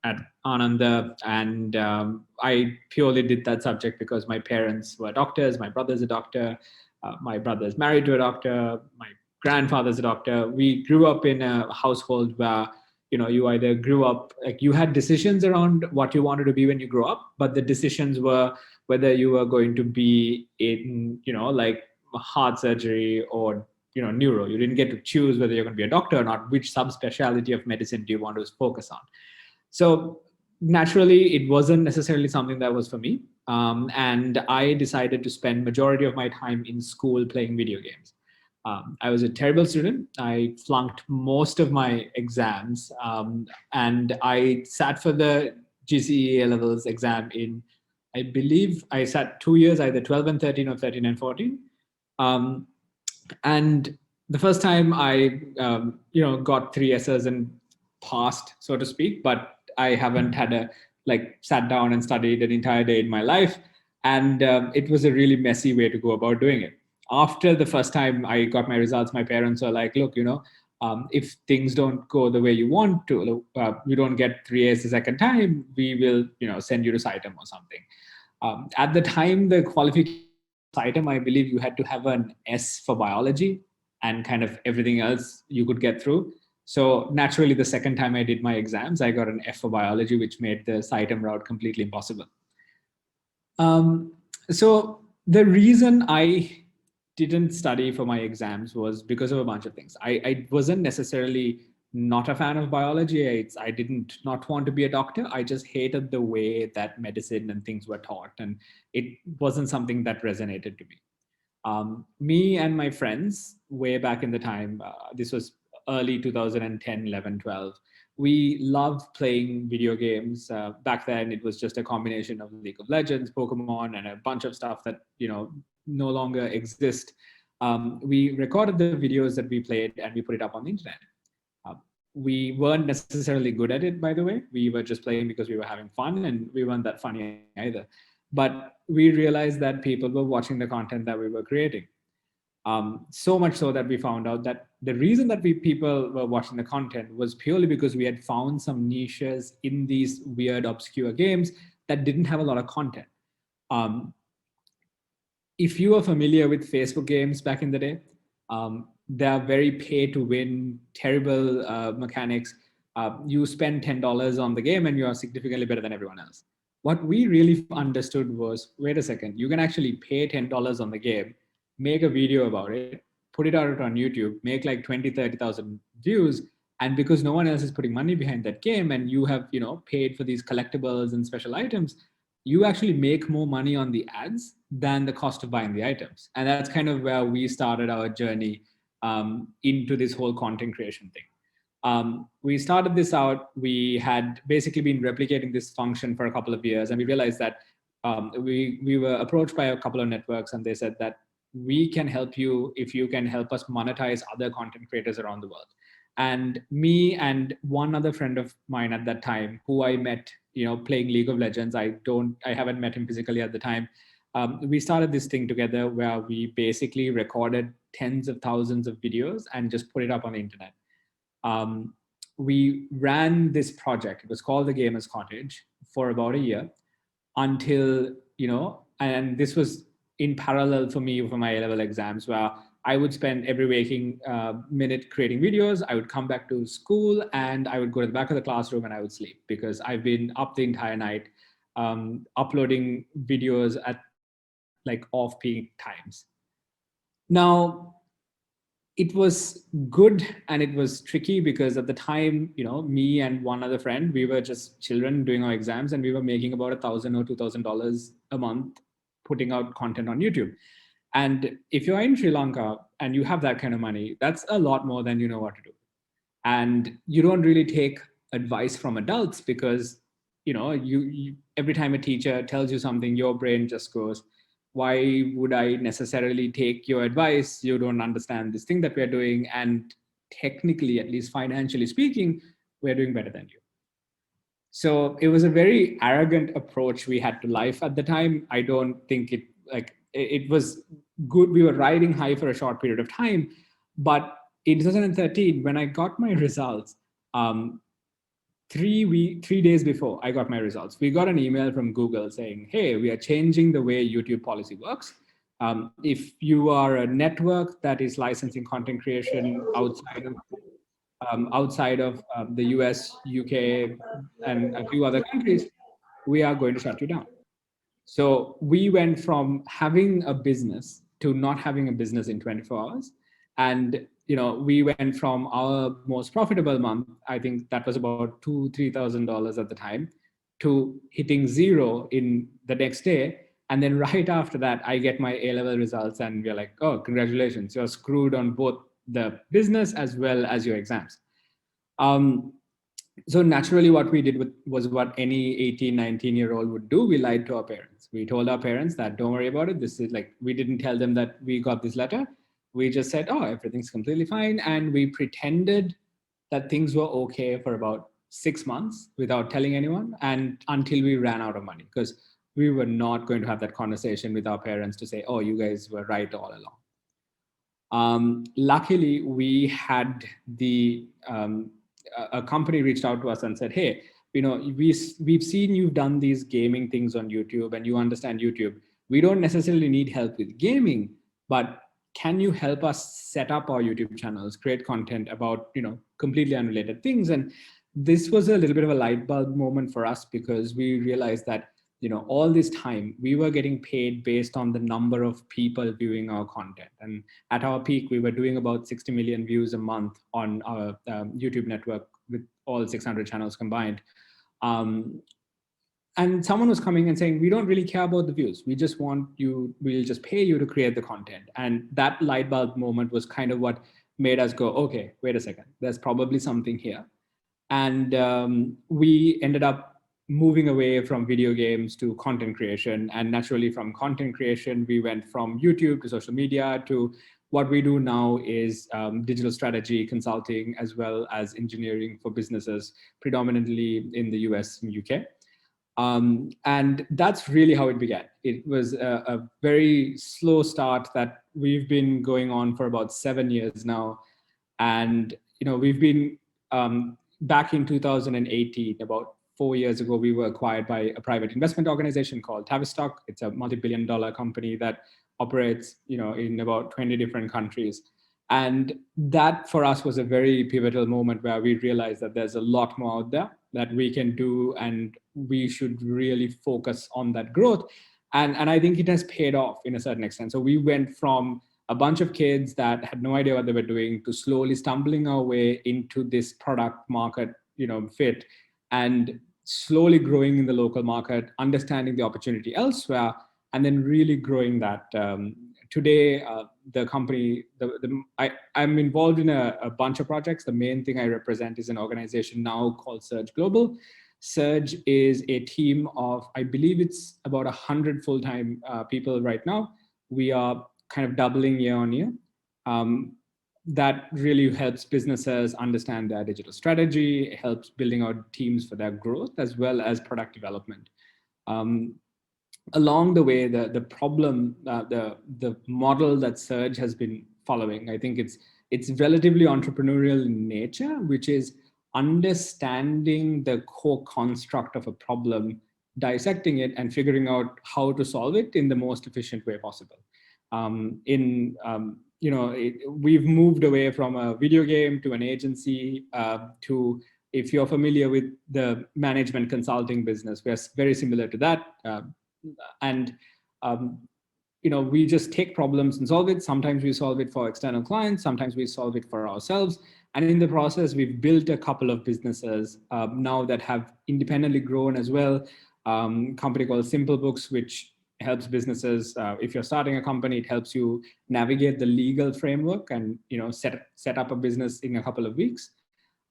at Ananda, and I purely did that subject because my parents were doctors. My brother's a doctor. My brother's married to a doctor. My grandfather's a doctor. We grew up in a household where, you either grew up, like, you had decisions around what you wanted to be when you grew up, but the decisions were whether you were going to be in, like heart surgery or, neuro. You didn't get to choose whether you're going to be a doctor or not. Which subspecialty of medicine do you want to focus on? So naturally, it wasn't necessarily something that was for me. And I decided to spend majority of my time in school playing video games. I was a terrible student. I flunked most of my exams, and I sat for the GCE A levels exam in, I believe I sat 2 years, either 12 and 13 or 13 and 14. And the first time I, got 3 S's and passed, so to speak, but I haven't had sat down and studied an entire day in my life. And it was a really messy way to go about doing it. After the first time I got my results, my parents were like, look, if things don't go the way you want to, you don't get 3 A's the second time, we will, send you to CITEM or something. At the time, the qualification CITEM, I believe you had to have an S for biology, and kind of everything else you could get through. So naturally, the second time I did my exams, I got an F for biology, which made the CITEM route completely impossible. So the reason I didn't study for my exams was because of a bunch of things. I wasn't necessarily not a fan of biology. I didn't not want to be a doctor. I just hated the way that medicine and things were taught, and it wasn't something that resonated to me. Me and my friends, way back in the time, this was early 2010, 11, 12, we loved playing video games. Back then, it was just a combination of League of Legends, Pokemon, and a bunch of stuff that, no longer exist. We recorded the videos that we played and we put it up on the internet. We weren't necessarily good at it, by the way. We were just playing because we were having fun, and we weren't that funny either. But we realized that people were watching the content that we were creating. So much so that we found out that the reason that people were watching the content was purely because we had found some niches in these weird, obscure games that didn't have a lot of content. If you are familiar with Facebook games back in the day, they are very pay to win, terrible mechanics. You spend $10 on the game and you are significantly better than everyone else. What we really understood was, wait a second, you can actually pay $10 on the game, make a video about it, put it out on YouTube, make like 20, 30,000 views. And because no one else is putting money behind that game, and you have, paid for these collectibles and special items, you actually make more money on the ads than the cost of buying the items. And that's kind of where we started our journey into this whole content creation thing. We started this out. We had basically been replicating this function for a couple of years, and we realized that we were approached by a couple of networks, and they said that we can help you if you can help us monetize other content creators around the world. And me and one other friend of mine at that time, who I met, playing League of Legends, I haven't met him physically at the time. We started this thing together where we basically recorded tens of thousands of videos and just put it up on the internet. We ran this project. It was called the Gamers Cottage for about a year until, and this was in parallel for me for my A-level exams, where I would spend every waking minute creating videos. I would come back to school and I would go to the back of the classroom and I would sleep, because I've been up the entire night uploading videos at like off-peak times. Now, it was good and it was tricky because at the time, me and one other friend, we were just children doing our exams, and we were making about $1,000 or $2,000 a month putting out content on YouTube. And if you're in Sri Lanka and you have that kind of money, that's a lot more than you know what to do. And you don't really take advice from adults because, you every time a teacher tells you something, your brain just goes, why would I necessarily take your advice? You don't understand this thing that we're doing. And technically, at least financially speaking, we're doing better than you. So it was a very arrogant approach we had to life at the time. I don't think it was good. We were riding high for a short period of time. But in 2013, when I got my results, 3 days before I got my results, we got an email from Google saying, hey, we are changing the way YouTube policy works. If you are a network that is licensing content creation outside of the US, UK, and a few other countries, we are going to shut you down. So we went from having a business to not having a business in 24 hours. And we went from our most profitable month, I think that was about $2,000-3,000 at the time, to hitting zero in the next day. And then right after that, I get my A-level results, and we're like, oh, congratulations, you're screwed on both the business as well as your exams. So naturally, what we did was what any 18, 19-year-old would do. We lied to our parents. We told our parents that don't worry about it. This is like, we didn't tell them that we got this letter. We just said, oh, everything's completely fine. And we pretended that things were okay for about 6 months without telling anyone, and until we ran out of money, because we were not going to have that conversation with our parents to say, oh, you guys were right all along. Luckily, we had a company reached out to us and said, hey, we've seen you've done these gaming things on YouTube and you understand YouTube. We don't necessarily need help with gaming, but can you help us set up our YouTube channels, create content about, completely unrelated things? And this was a little bit of a light bulb moment for us, because we realized that, all this time we were getting paid based on the number of people viewing our content. And at our peak, we were doing about 60 million views a month on our YouTube network with all 600 channels combined. And someone was coming and saying, we don't really care about the views. We just want you, we'll just pay you to create the content. And that light bulb moment was kind of what made us go, okay, wait a second, there's probably something here. And we ended up moving away from video games to content creation. And naturally, from content creation, we went from YouTube to social media to what we do now is digital strategy consulting, as well as engineering for businesses, predominantly in the US and UK. And that's really how it began. It was a very slow start that we've been going on for about 7 years now. And, we've been back in 2018, about 4 years ago, we were acquired by a private investment organization called Tavistock. It's a multi-billion-dollar company that operates, in about 20 different countries. And that for us was a very pivotal moment where we realized that there's a lot more out there that we can do, and we should really focus on that growth. And I think it has paid off in a certain extent. So we went from a bunch of kids that had no idea what they were doing to slowly stumbling our way into this product market, fit, and slowly growing in the local market, understanding the opportunity elsewhere, and then really growing that. Today, the company, I'm involved in a bunch of projects. The main thing I represent is an organization now called Surge Global. Surge is a team of, I believe it's about 100 full-time people right now. We are kind of doubling year on year. That really helps businesses understand their digital strategy. It helps building out teams for their growth, as well as product development. Along the way, the problem, the model that Surge has been following, I think it's relatively entrepreneurial in nature, which is understanding the core construct of a problem, dissecting it, and figuring out how to solve it in the most efficient way possible. We've moved away from a video game to an agency to, if you're familiar with the management consulting business, we're very similar to that. We just take problems and solve it. Sometimes we solve it for external clients. Sometimes we solve it for ourselves. And in the process, we've built a couple of businesses now that have independently grown as well. Company called Simple Books, which helps businesses. If you're starting a company, it helps you navigate the legal framework and set up a business in a couple of weeks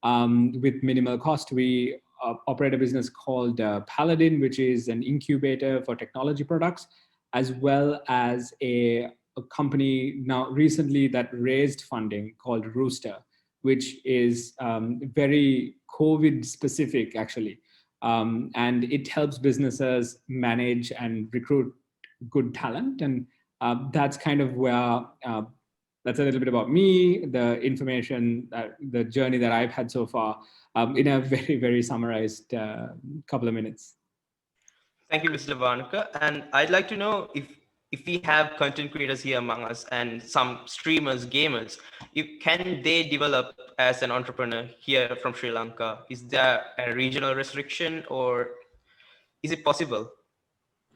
with minimal cost. We operate a business called Paladin, which is an incubator for technology products, as well as a company now recently that raised funding called Rooster, which is very COVID specific actually. And it helps businesses manage and recruit good talent. And that's kind of where, that's a little bit about me, the information, the journey that I've had so far. in a very, very summarized couple of minutes. Thank you, Mr. Bhanuka. And I'd like to know if we have content creators here among us and some streamers, gamers, can they develop as an entrepreneur here from Sri Lanka? Is there a regional restriction or is it possible?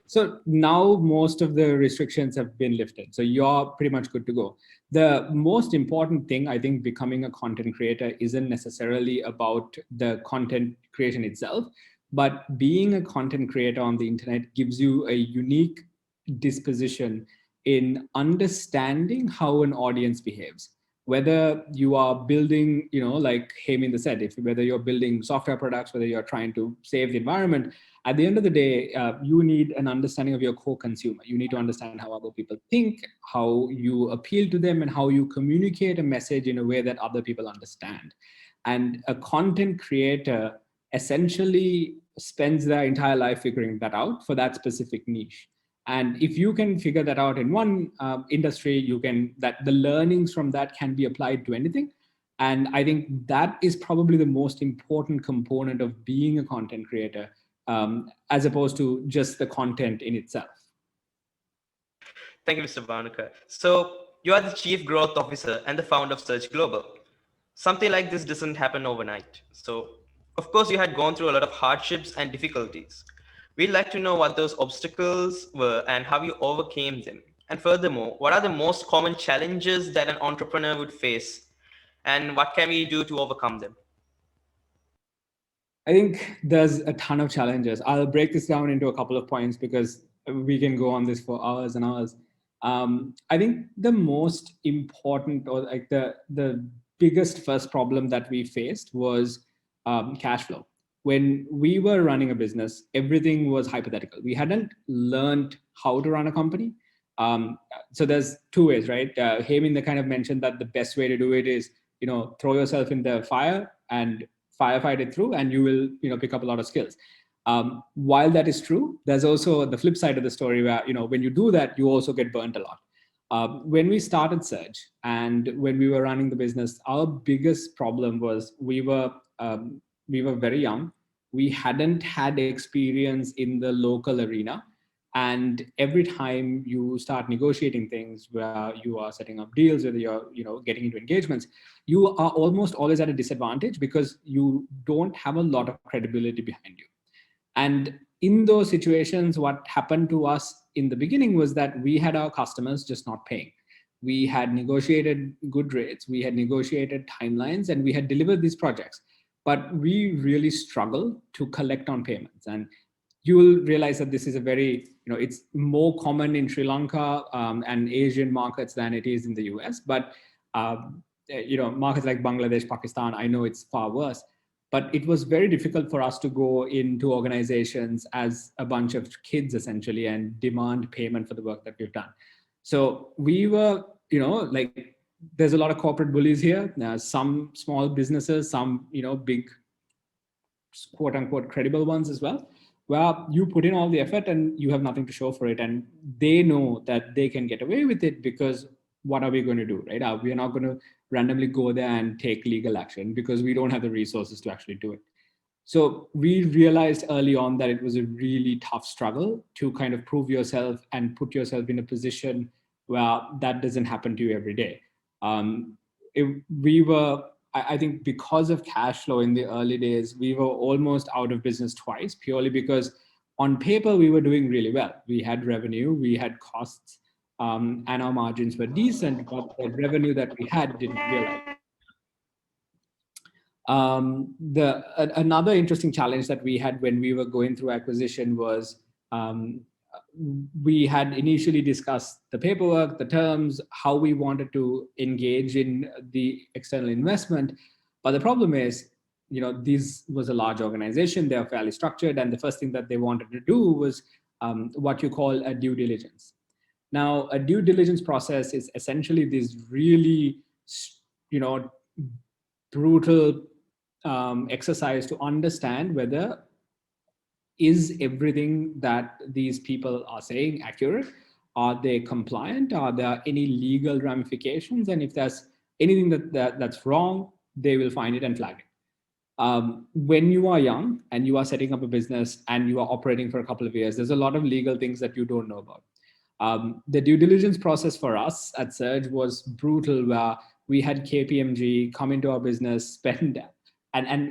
So now most of the restrictions have been lifted. So you're pretty much good to go. The most important thing, I think, becoming a content creator isn't necessarily about the content creation itself, but being a content creator on the internet gives you a unique disposition in understanding how an audience behaves. Whether you are building, like Heminda said, whether you're building software products, whether you're trying to save the environment, at the end of the day, you need an understanding of your core consumer. You need to understand how other people think, how you appeal to them, and how you communicate a message in a way that other people understand. And a content creator essentially spends their entire life figuring that out for that specific niche. And if you can figure that out in one industry, that the learnings from that can be applied to anything. And I think that is probably the most important component of being a content creator, as opposed to just the content in itself. Thank you, Mr. Bhanuka. So you are the Chief Growth Officer and the founder of Search Global. Something like this doesn't happen overnight. So, of course, you had gone through a lot of hardships and difficulties. We'd like to know what those obstacles were and how you overcame them. And furthermore, what are the most common challenges that an entrepreneur would face and what can we do to overcome them? I think there's a ton of challenges. I'll break this down into a couple of points because we can go on this for hours and hours. I think the most important, or like the biggest first problem that we faced was cash flow. When we were running a business, everything was hypothetical. We hadn't learned how to run a company. So there's two ways, right? Heminda kind of mentioned that the best way to do it is, throw yourself in the fire and firefight it through, and you will, pick up a lot of skills. While that is true, there's also the flip side of the story where, when you do that, you also get burnt a lot. When we started Surge and when we were running the business, our biggest problem was we were very young. We hadn't had experience in the local arena. And every time you start negotiating things where you are setting up deals, whether you're getting into engagements, you are almost always at a disadvantage because you don't have a lot of credibility behind you. And in those situations, what happened to us in the beginning was that we had our customers just not paying. We had negotiated good rates, we had negotiated timelines, and we had delivered these projects. But we really struggle to collect on payments. And you will realize that this is a very, it's more common in Sri Lanka and Asian markets than it is in the US. But, markets like Bangladesh, Pakistan, I know it's far worse. But it was very difficult for us to go into organizations as a bunch of kids, essentially, and demand payment for the work that we've done. So we were, there's a lot of corporate bullies here. Some small businesses, some, big, quote unquote, credible ones as well, where you put in all the effort and you have nothing to show for it. And they know that they can get away with it because what are we going to do, right? We are not going to randomly go there and take legal action because we don't have the resources to actually do it. So we realized early on that it was a really tough struggle to kind of prove yourself and put yourself in a position where that doesn't happen to you every day. I think because of cash flow in the early days, we were almost out of business twice, purely because on paper, we were doing really well. We had revenue, we had costs, and our margins were decent, but the revenue that we had didn't realize. Another interesting challenge that we had when we were going through acquisition was we had initially discussed the paperwork, the terms, how we wanted to engage in the external investment. But the problem is, this was a large organization, they're fairly structured, and the first thing that they wanted to do was what you call a due diligence. Now, a due diligence process is essentially this really, brutal exercise to understand whether is everything that these people are saying accurate? Are they compliant? Are there any legal ramifications? And if there's anything that's wrong, they will find it and flag it. When you are young and you are setting up a business and you are operating for a couple of years, there's a lot of legal things that you don't know about. The due diligence process for us at Surge was brutal, where we had KPMG come into our business, spend,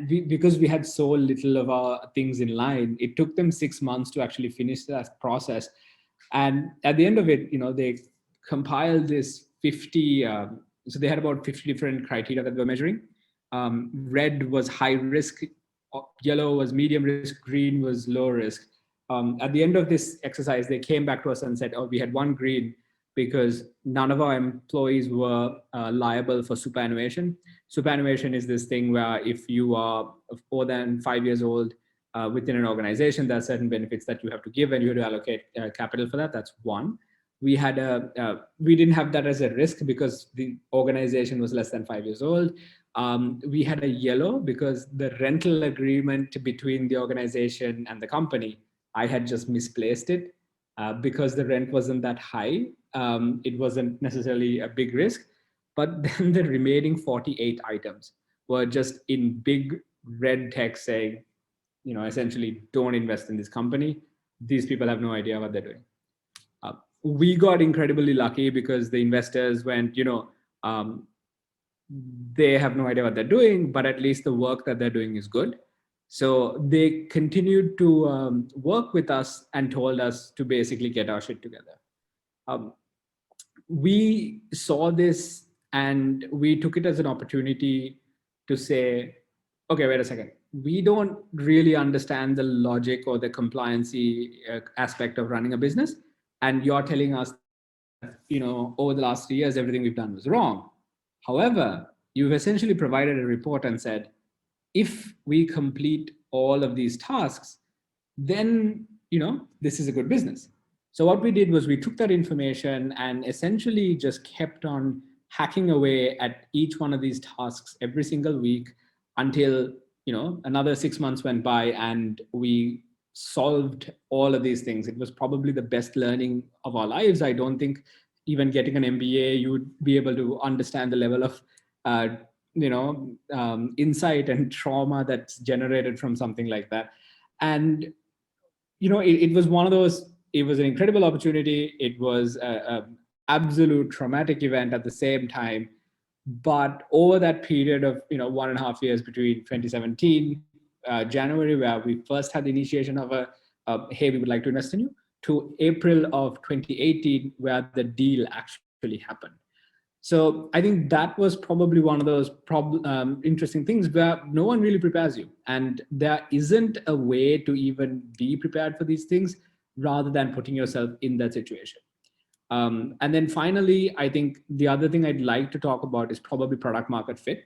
because we had so little of our things in line, it took them 6 months to actually finish that process. And at the end of it, they compiled this 50, so they had about 50 different criteria that they were measuring. Red was high risk, yellow was medium risk, green was low risk. At the end of this exercise, they came back to us and said, oh, we had one green because none of our employees were liable for superannuation. Superannuation is this thing where if you are more than 5 years old within an organization, there are certain benefits that you have to give and you have to allocate capital for that. That's one. We didn't have that as a risk because the organization was less than 5 years old. We had a yellow because the rental agreement between the organization and the company, I had just misplaced it because the rent wasn't that high. It wasn't necessarily a big risk, but then the remaining 48 items were just in big red text saying, essentially don't invest in this company. These people have no idea what they're doing. We got incredibly lucky because the investors went, they have no idea what they're doing, but at least the work that they're doing is good. So they continued to work with us and told us to basically get our shit together. We saw this and we took it as an opportunity to say, okay, wait a second. We don't really understand the logic or the compliancy aspect of running a business. And you're telling us, over the last 3 years, everything we've done was wrong. However, you've essentially provided a report and said, if we complete all of these tasks, then, this is a good business. So what we did was we took that information and essentially just kept on hacking away at each one of these tasks every single week until, another 6 months went by and we solved all of these things. It was probably the best learning of our lives. I don't think even getting an MBA, you would be able to understand the level of, insight and trauma that's generated from something like that. And, it was one of those, it was an incredible opportunity. It was an absolute traumatic event at the same time. But over that period of 1.5 years between 2017 January, where we first had the initiation of hey, we would like to invest in you, to April of 2018, where the deal actually happened. So I think that was probably one of those interesting things where no one really prepares you, and there isn't a way to even be prepared for these things rather than putting yourself in that situation. And then finally, I think the other thing I'd like to talk about is probably product market fit.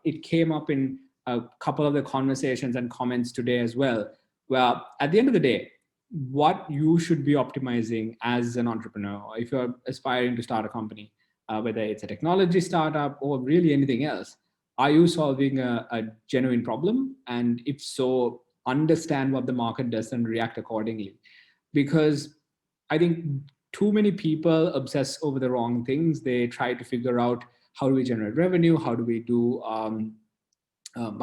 It came up in a couple of the conversations and comments today as well, where at the end of the day, what you should be optimizing as an entrepreneur, if you're aspiring to start a company, whether it's a technology startup or really anything else, are you solving a genuine problem? And if so, understand what the market does and react accordingly. Because I think too many people obsess over the wrong things. They try to figure out, how do we generate revenue? How do we do,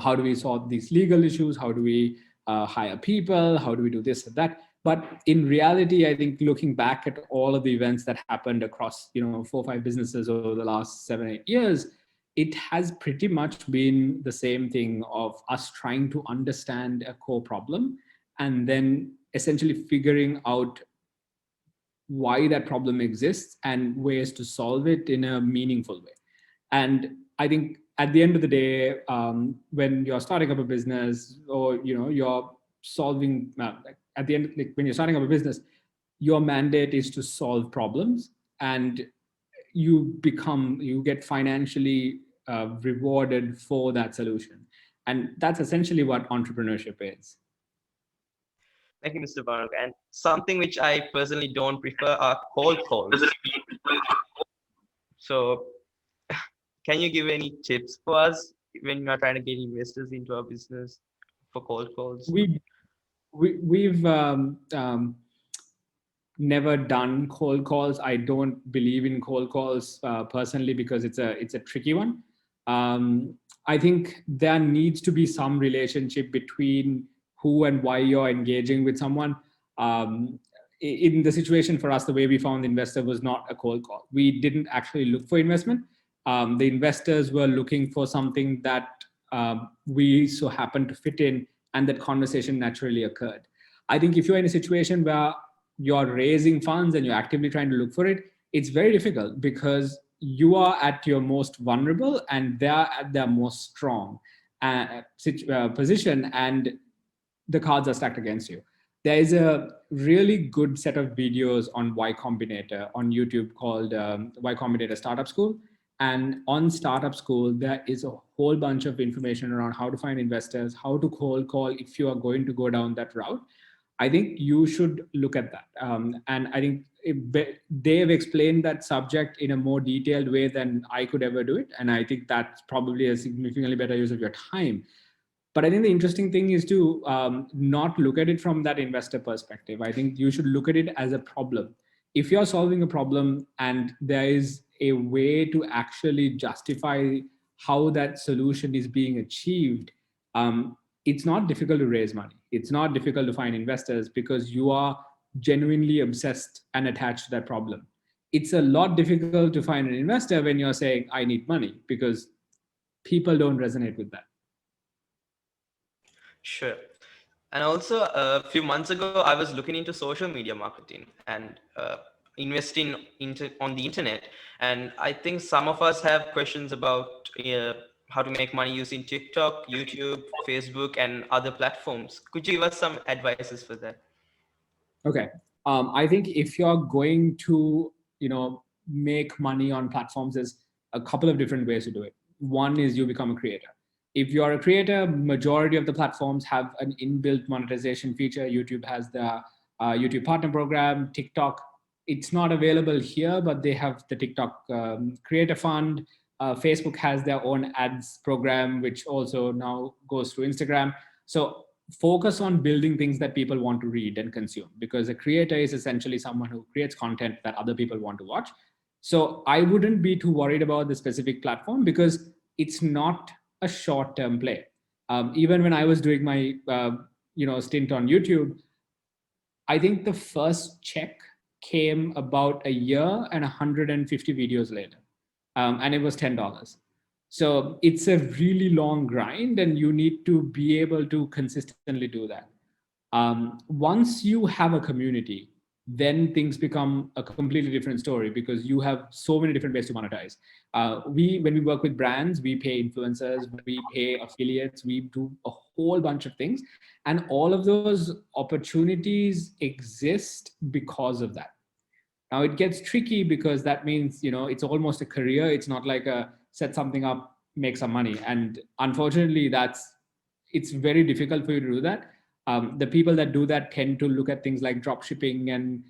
how do we solve these legal issues? How do we hire people? How do we do this and that? But in reality, I think looking back at all of the events that happened across 4 or 5 businesses over the last 7 or 8 years, it has pretty much been the same thing of us trying to understand a core problem and then essentially figuring out why that problem exists and ways to solve it in a meaningful way. And I think at the end of the day, when you're starting up a business or you're solving, at the end, like when you're starting up a business, your mandate is to solve problems, and you get financially rewarded for that solution. And that's essentially what entrepreneurship is. Thank you, Mr. Bhanuka. And something which I personally don't prefer are cold calls. So can you give any tips for us when you are trying to get investors into our business for cold calls? We've never done cold calls. I don't believe in cold calls personally because it's a tricky one. I think there needs to be some relationship between who and why you're engaging with someone. In the situation for us, the way we found the investor was not a cold call. We didn't actually look for investment. The investors were looking for something that we so happened to fit in, and that conversation naturally occurred. I think if you're in a situation where you're raising funds and you're actively trying to look for it, it's very difficult because you are at your most vulnerable and they're at their most strong position, and the cards are stacked against you. There is a really good set of videos on Y Combinator on YouTube called Y Combinator Startup School. And on Startup School, there is a whole bunch of information around how to find investors, how to cold call if you are going to go down that route. I think you should look at that. And I think they've explained that subject in a more detailed way than I could ever do it. And I think that's probably a significantly better use of your time. But I think the interesting thing is to not look at it from that investor perspective. I think you should look at it as a problem. If you're solving a problem and there is a way to actually justify how that solution is being achieved, it's not difficult to raise money. It's not difficult to find investors because you are genuinely obsessed and attached to that problem. It's a lot difficult to find an investor when you're saying, I need money, because people don't resonate with that. Sure. And also a few months ago, I was looking into social media marketing and investing on the internet. And I think some of us have questions about how to make money using TikTok, YouTube, Facebook, and other platforms. Could you give us some advices for that? Okay. I think if you're going to, make money on platforms, there's a couple of different ways to do it. One is you become a creator. If you're a creator, majority of the platforms have an inbuilt monetization feature. YouTube has the YouTube Partner Program. TikTok, it's not available here, but they have the TikTok Creator Fund. Facebook has their own ads program, which also now goes to Instagram. So focus on building things that people want to read and consume, because a creator is essentially someone who creates content that other people want to watch. So I wouldn't be too worried about the specific platform because it's not a short-term play. Even when I was doing my stint on YouTube, I think the first check came about a year and 150 videos later, and it was $10. So it's a really long grind, and you need to be able to consistently do that. Once you have a community, then things become a completely different story because you have so many different ways to monetize. When we work with brands, we pay influencers, we pay affiliates, we do a whole bunch of things. And all of those opportunities exist because of that. Now it gets tricky because that means, it's almost a career. It's not like a set something up, make some money. And unfortunately, it's very difficult for you to do that. The people that do that tend to look at things like drop shipping and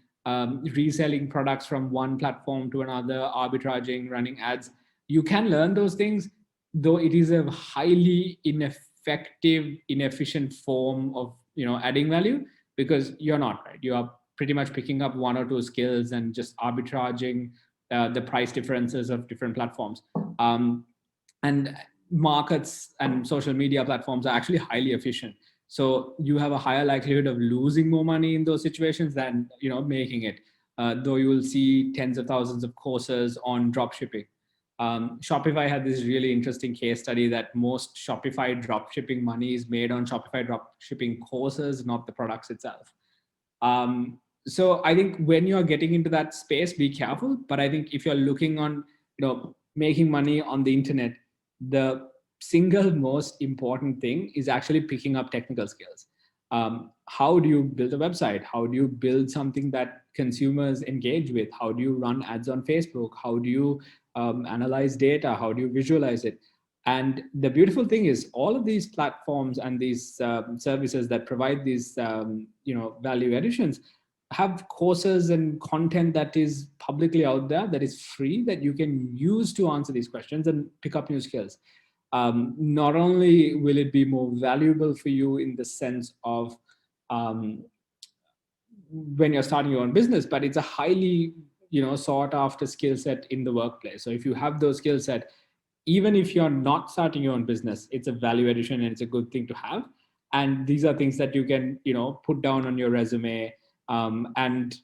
reselling products from one platform to another, arbitraging, running ads. You can learn those things, though it is a highly ineffective, inefficient form of adding value, because you're not right. You are pretty much picking up one or two skills and just arbitraging the price differences of different platforms. And markets and social media platforms are actually highly efficient. So you have a higher likelihood of losing more money in those situations than making it. Though you will see tens of thousands of courses on drop shipping. Shopify had this really interesting case study that most Shopify drop shipping money is made on Shopify drop shipping courses, not the products itself. So I think when you're getting into that space, be careful. But I think if you're looking on, making money on the internet, the single most important thing is actually picking up technical skills. How do you build a website? How do you build something that consumers engage with? How do you run ads on Facebook? How do you analyze data? How do you visualize it? And the beautiful thing is all of these platforms and these services that provide these value additions have courses and content that is publicly out there, that is free, that you can use to answer these questions and pick up new skills. Not only will it be more valuable for you in the sense of when you're starting your own business, but it's a highly sought after skill set in the workplace. So if you have those skill set, even if you're not starting your own business, it's a value addition and it's a good thing to have. And these are things that you can, put down on your resume, and,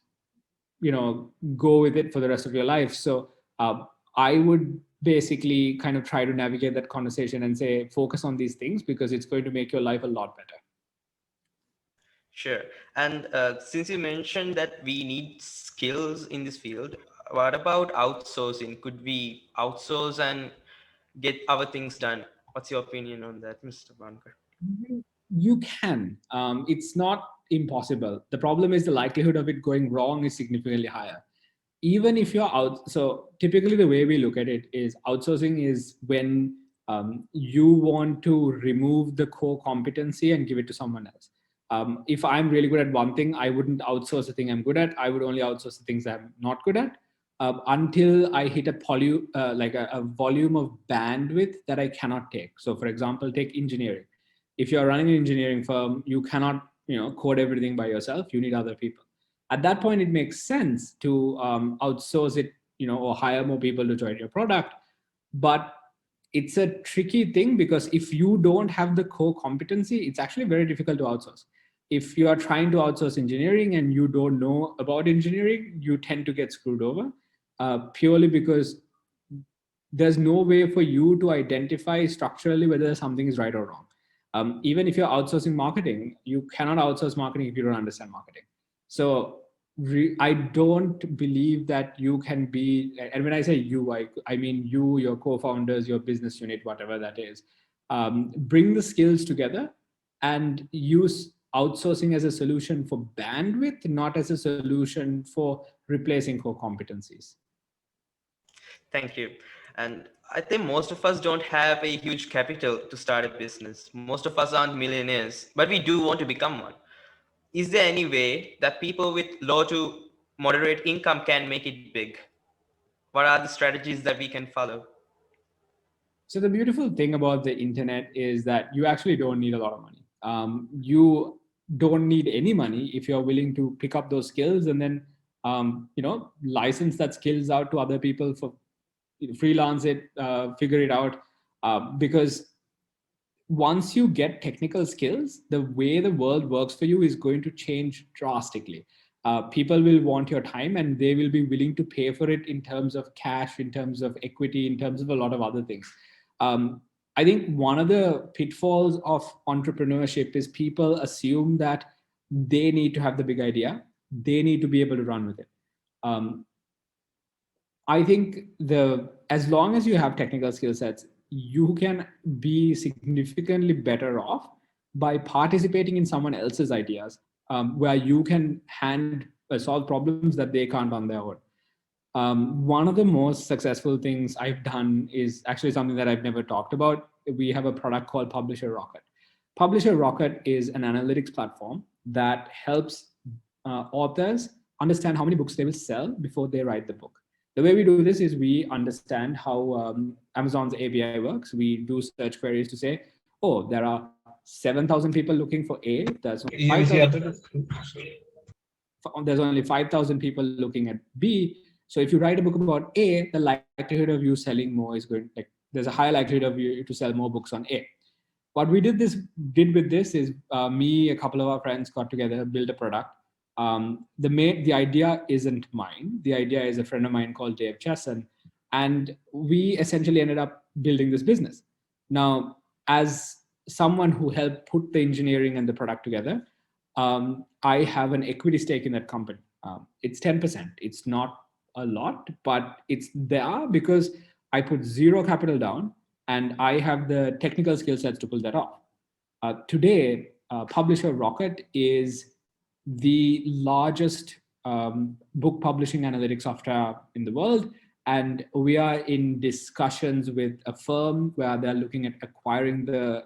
go with it for the rest of your life. So I would basically kind of try to navigate that conversation and say, focus on these things because it's going to make your life a lot better. Sure. And since you mentioned that we need skills in this field, what about outsourcing? Could we outsource and get our things done? What's your opinion on that, Mr. Bhanuka? You can. It's not impossible. The problem is the likelihood of it going wrong is significantly higher. Even if you're out, so typically the way we look at it is outsourcing is when you want to remove the core competency and give it to someone else. If I'm really good at one thing, I wouldn't outsource the thing I'm good at. I would only outsource the things I'm not good at, until I hit a volume of bandwidth that I cannot take. So for example, take engineering. If you're running an engineering firm, you cannot code everything by yourself. You need other people. At that point, it makes sense to outsource it, or hire more people to join your product. But it's a tricky thing because if you don't have the core competency, it's actually very difficult to outsource. If you are trying to outsource engineering and you don't know about engineering, you tend to get screwed over, purely because there's no way for you to identify structurally whether something is right or wrong. Even if you're outsourcing marketing, you cannot outsource marketing if you don't understand marketing. So I don't believe that you can be, and when I say you, I mean you, your co-founders, your business unit, whatever that is, bring the skills together and use outsourcing as a solution for bandwidth, not as a solution for replacing core competencies. Thank you. And I think most of us don't have a huge capital to start a business. Most of us aren't millionaires, but we do want to become one. Is there any way that people with low to moderate income can make it big? What are the strategies that we can follow? So the beautiful thing about the internet is that you actually don't need a lot of money. You don't need any money if you're willing to pick up those skills and then license that skills out to other people for freelance it, figure it out. Because once you get technical skills, the way the world works for you is going to change drastically. People will want your time and they will be willing to pay for it in terms of cash, in terms of equity, in terms of a lot of other things. I think one of the pitfalls of entrepreneurship is people assume that they need to have the big idea. They need to be able to run with it. I think as long as you have technical skill sets, you can be significantly better off by participating in someone else's ideas, where you can solve problems that they can't on their own. One of the most successful things I've done is actually something that I've never talked about. We have a product called Publisher Rocket. Publisher Rocket is an analytics platform that helps authors understand how many books they will sell before they write the book. The way we do this is we understand how Amazon's API works. We do search queries to say, oh, there are 7,000 people looking for A. There's only 5,000 people looking at B. So if you write a book about A, the likelihood of you selling more is going, there's a high likelihood of you to sell more books on A. What we did with this is me, a couple of our friends got together, built a product. The idea isn't mine. The idea is a friend of mine called Dave Chesson. And we essentially ended up building this business. Now, as someone who helped put the engineering and the product together, I have an equity stake in that company. It's 10%. It's not a lot, but it's there because I put zero capital down and I have the technical skill sets to pull that off. Today, Publisher Rocket is the largest book publishing analytics software in the world. And we are in discussions with a firm where they're looking at acquiring the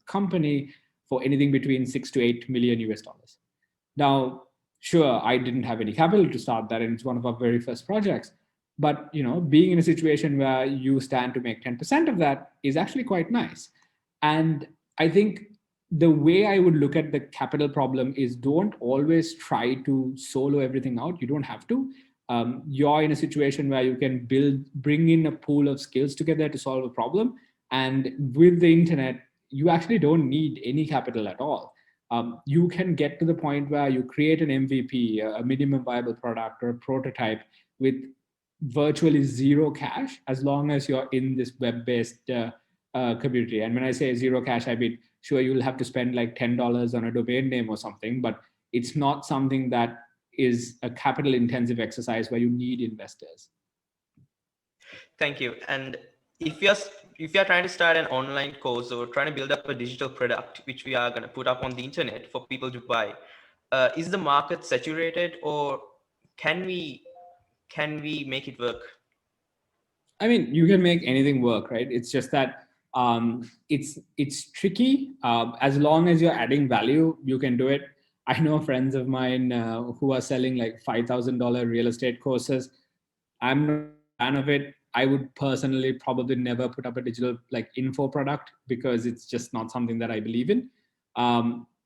company for anything between 6 to 8 million US dollars. Now, sure, I didn't have any capital to start that, and it's one of our very first projects. But being in a situation where you stand to make 10% of that is actually quite nice. And I think the way I would look at the capital problem is don't always try to solo everything out. You don't have to. you're in a situation where you can bring in a pool of skills together to solve a problem. And with the internet, you actually don't need any capital at all. You can get to the point where you create an MVP, a minimum viable product, or a prototype with virtually zero cash, as long as you're in this web-based community. And when I say zero cash, I mean, sure, you'll have to spend like $10 on a domain name or something, but it's not something that is a capital intensive exercise where you need investors. Thank you. And if you're trying to start an online course or trying to build up a digital product, which we are going to put up on the internet for people to buy, is the market saturated, or can we make it work? I mean, you can make anything work, right? It's just that it's tricky. As long as you're adding value, you can do it. I know friends of mine who are selling like $5,000 real estate courses. I'm not a fan of it. I would personally probably never put up a digital like info product, because it's just not something that I believe in.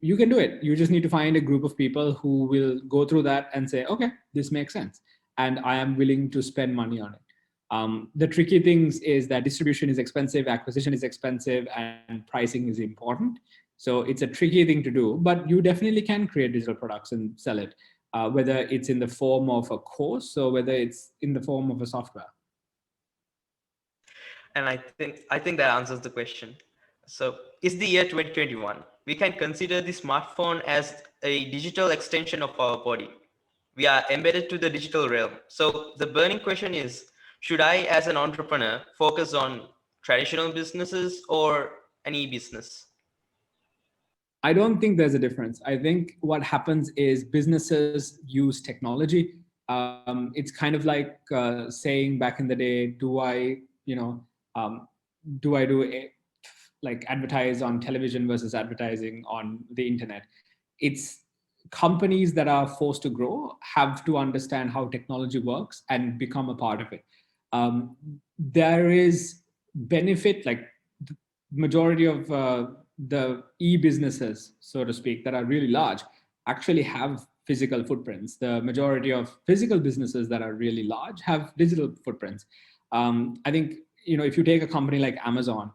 You can do it. You just need to find a group of people who will go through that and say, okay, this makes sense, and I am willing to spend money on it. The tricky things is that distribution is expensive, acquisition is expensive, and pricing is important. So it's a tricky thing to do, but you definitely can create digital products and sell it, whether it's in the form of a course or whether it's in the form of a software. And I think that answers the question. So it's the year 2021. We can consider the smartphone as a digital extension of our body. We are embedded to the digital realm. So the burning question is, should I, as an entrepreneur, focus on traditional businesses or an e-business? I don't think there's a difference. I think what happens is businesses use technology. It's kind of like saying back in the day, do I like advertise on television versus advertising on the internet? It's companies that are forced to grow have to understand how technology works and become a part of it. There is benefit, like the majority of the e-businesses, so to speak, that are really large actually have physical footprints. The majority of physical businesses that are really large have digital footprints. I think, if you take a company like Amazon,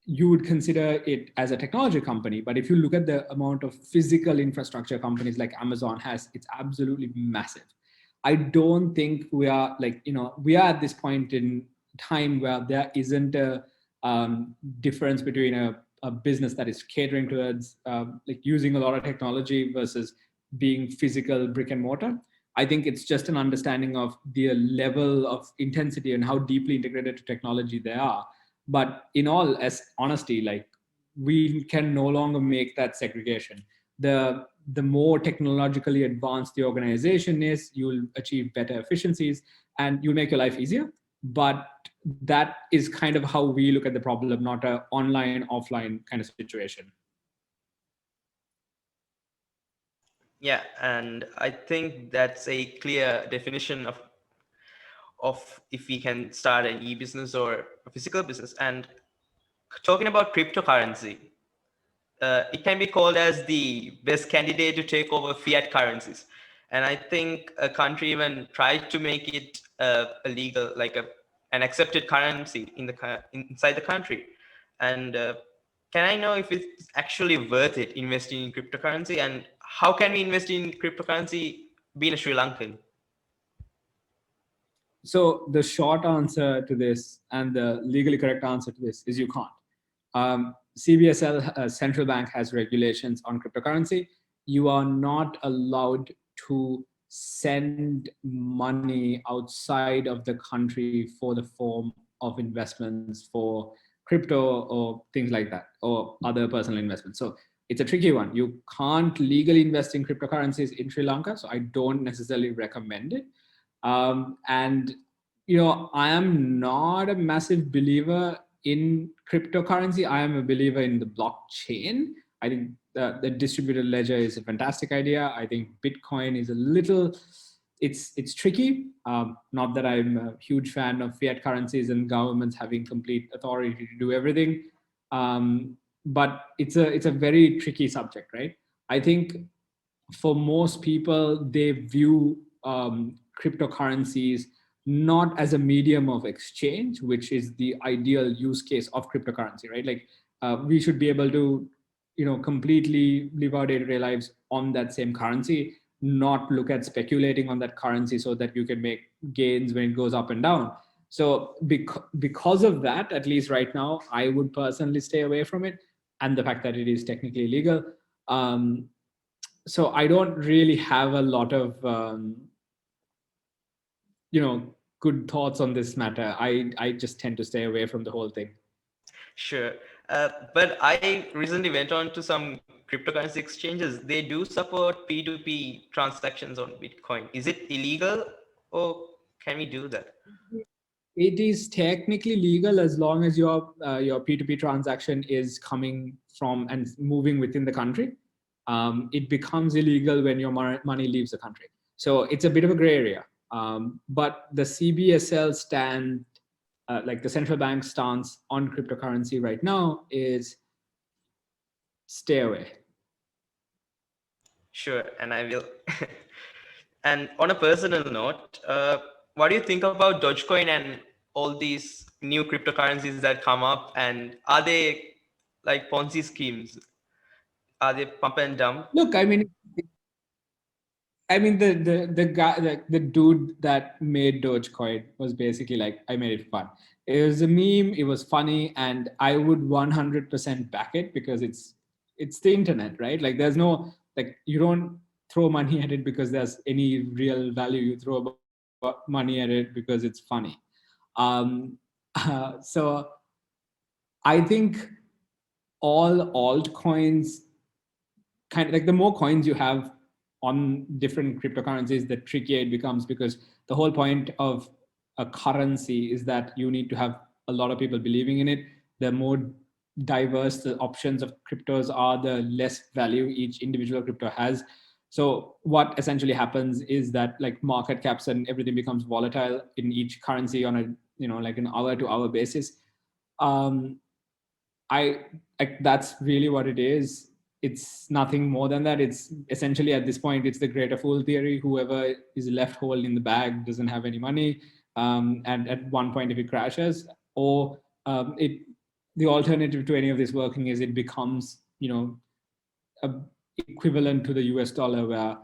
you would consider it as a technology company, but if you look at the amount of physical infrastructure companies like Amazon has, it's absolutely massive. I don't think we are we are at this point in time where there isn't a difference between a business that is catering towards like using a lot of technology versus being physical brick and mortar. I think it's just an understanding of the level of intensity and how deeply integrated to technology they are. But in all as honesty, like, we can no longer make that segregation. The more technologically advanced the organization is, you'll achieve better efficiencies and you'll make your life easier. But that is kind of how we look at the problem, not an online, offline kind of situation. Yeah, and I think that's a clear definition of if we can start an e-business or a physical business. And talking about cryptocurrency, it can be called as the best candidate to take over fiat currencies. And I think a country even tried to make it a legal, like an accepted currency inside the country. And can I know if it's actually worth it investing in cryptocurrency, and how can we invest in cryptocurrency being a Sri Lankan? So the short answer to this and the legally correct answer to this is you can't. CBSL, central bank, has regulations on cryptocurrency. You are not allowed to send money outside of the country for the form of investments for crypto or things like that, or other personal investments. So it's a tricky one. You can't legally invest in cryptocurrencies in Sri Lanka, so I don't necessarily recommend it. And I am not a massive believer in cryptocurrency. I am a believer in the blockchain. I think the distributed ledger is a fantastic idea. I think Bitcoin is a little, it's tricky. Not that I'm a huge fan of fiat currencies and governments having complete authority to do everything. But it's a very tricky subject, right? I think for most people, they view cryptocurrencies not as a medium of exchange, which is the ideal use case of cryptocurrency, right? Like we should be able to, completely live our day-to-day lives on that same currency, not look at speculating on that currency so that you can make gains when it goes up and down. So because of that, at least right now, I would personally stay away from it, and the fact that it is technically illegal. So I don't really have a lot of good thoughts on this matter. I just tend to stay away from the whole thing. Sure. But I recently went on to some cryptocurrency exchanges. They do support P2P transactions on Bitcoin. Is it illegal, or can we do that? It is technically legal as long as your P2P transaction is coming from and moving within the country. It becomes illegal when your money leaves the country. So it's a bit of a gray area. But the CBSL stand, like the central bank stance on cryptocurrency right now, is stay away. Sure, and I will. And on a personal note, what do you think about Dogecoin and all these new cryptocurrencies that come up? And are they like Ponzi schemes? Are they pump and dump? Look, I mean, the guy, the dude that made Dogecoin was basically like, I made it fun. It was a meme. It was funny, and I would 100% back it because it's the internet, right? Like, there's no, like, you don't throw money at it because there's any real value. You throw money at it because it's funny. So I think all altcoins, kind of like, the more coins you have on different cryptocurrencies, the trickier it becomes, because the whole point of a currency is that you need to have a lot of people believing in it. The more diverse the options of cryptos are, the less value each individual crypto has. So what essentially happens is that, like, market caps and everything becomes volatile in each currency on a, like an hour to hour basis. That's really what it is. It's nothing more than that. It's essentially, at this point, it's the greater fool theory. Whoever is left holding the bag doesn't have any money. And at one point, if it crashes, or the alternative to any of this working is it becomes, equivalent to the US dollar, where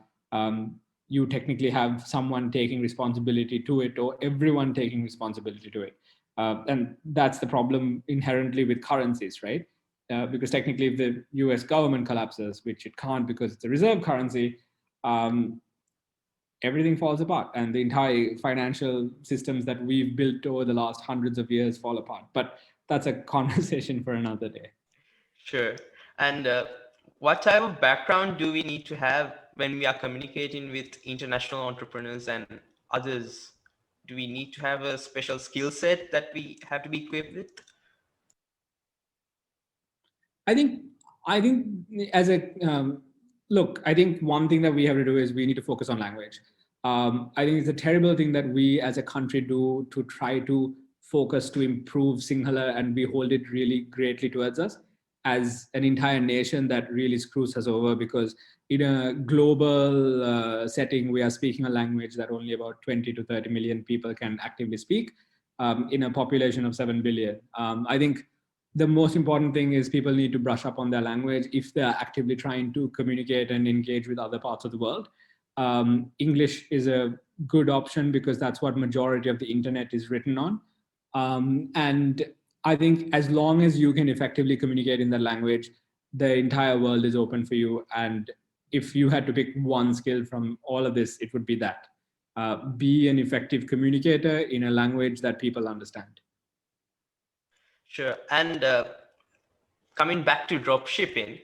you technically have someone taking responsibility to it, or everyone taking responsibility to it. And that's the problem inherently with currencies, right? Because technically, if the US government collapses, which it can't because it's a reserve currency, everything falls apart, and the entire financial systems that we've built over the last hundreds of years fall apart. But that's a conversation for another day. Sure. And what type of background do we need to have when we are communicating with international entrepreneurs and others? Do we need to have a special skill set that we have to be equipped with? I think as a look, I think one thing that we have to do is we need to focus on language. I think it's a terrible thing that we as a country do to try to focus to improve Sinhala, and we hold it really greatly towards us as an entire nation. That really screws us over, because in a global setting, we are speaking a language that only about 20 to 30 million people can actively speak in a population of 7 billion. I think the most important thing is people need to brush up on their language if they're actively trying to communicate and engage with other parts of the world. English is a good option because that's what majority of the internet is written on. And I think as long as you can effectively communicate in that language, the entire world is open for you. And if you had to pick one skill from all of this, it would be that. Be an effective communicator in a language that people understand. Sure. And coming back to drop shipping,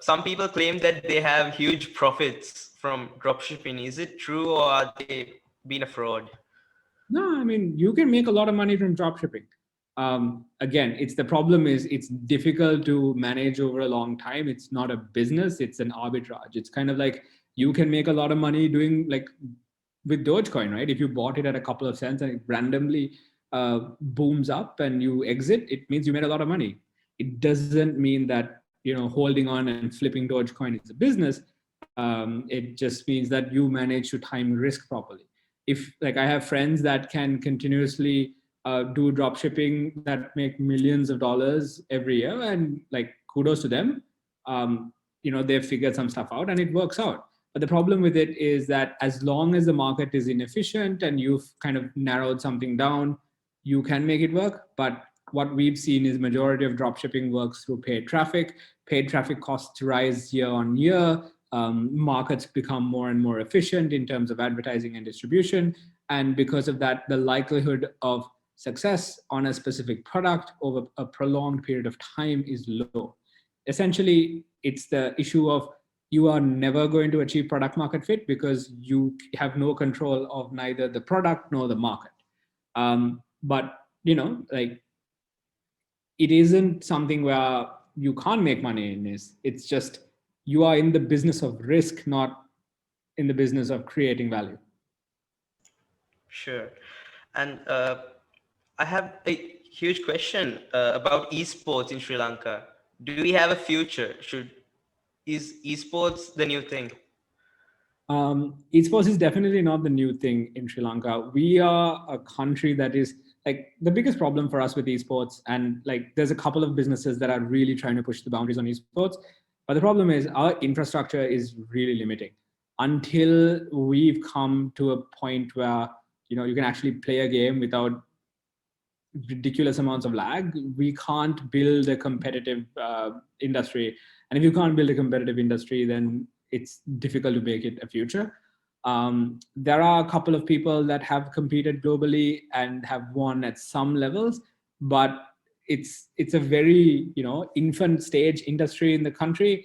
some people claim that they have huge profits from drop shipping. Is it true, or are they being a fraud? No, I mean, you can make a lot of money from drop shipping. Again, the problem is it's difficult to manage over a long time. It's not a business, it's an arbitrage. It's kind of like you can make a lot of money doing, like, with Dogecoin, right? If you bought it at a couple of cents and it randomly booms up and you exit, it means you made a lot of money. It doesn't mean that, holding on and flipping Dogecoin is a business. It just means that you manage to time risk properly. if like I have friends that can continuously do drop shipping that make millions of dollars every year, and like kudos to them. They've figured some stuff out and it works out. But the problem with it is that as long as the market is inefficient and you've kind of narrowed something down, you can make it work. But what we've seen is majority of dropshipping works through paid traffic. Paid traffic costs rise year on year. Markets become more and more efficient in terms of advertising and distribution. And because of that, the likelihood of success on a specific product over a prolonged period of time is low. Essentially, it's the issue of you are never going to achieve product market fit because you have no control of neither the product nor the market. But like it isn't something where you can't make money in this. It's just you are in the business of risk, not in the business of creating value. Sure. And I have a huge question about esports in Sri Lanka. Do we have a future? Is esports the new thing? Esports is definitely not the new thing in Sri Lanka. We are a country that is like the biggest problem for us with esports, and like there's a couple of businesses that are really trying to push the boundaries on esports. But the problem is our infrastructure is really limiting. Until we've come to a point where you can actually play a game without ridiculous amounts of lag, we can't build a competitive industry. And if you can't build a competitive industry, then it's difficult to make it a future. There are a couple of people that have competed globally and have won at some levels, but it's a very infant stage industry in the country.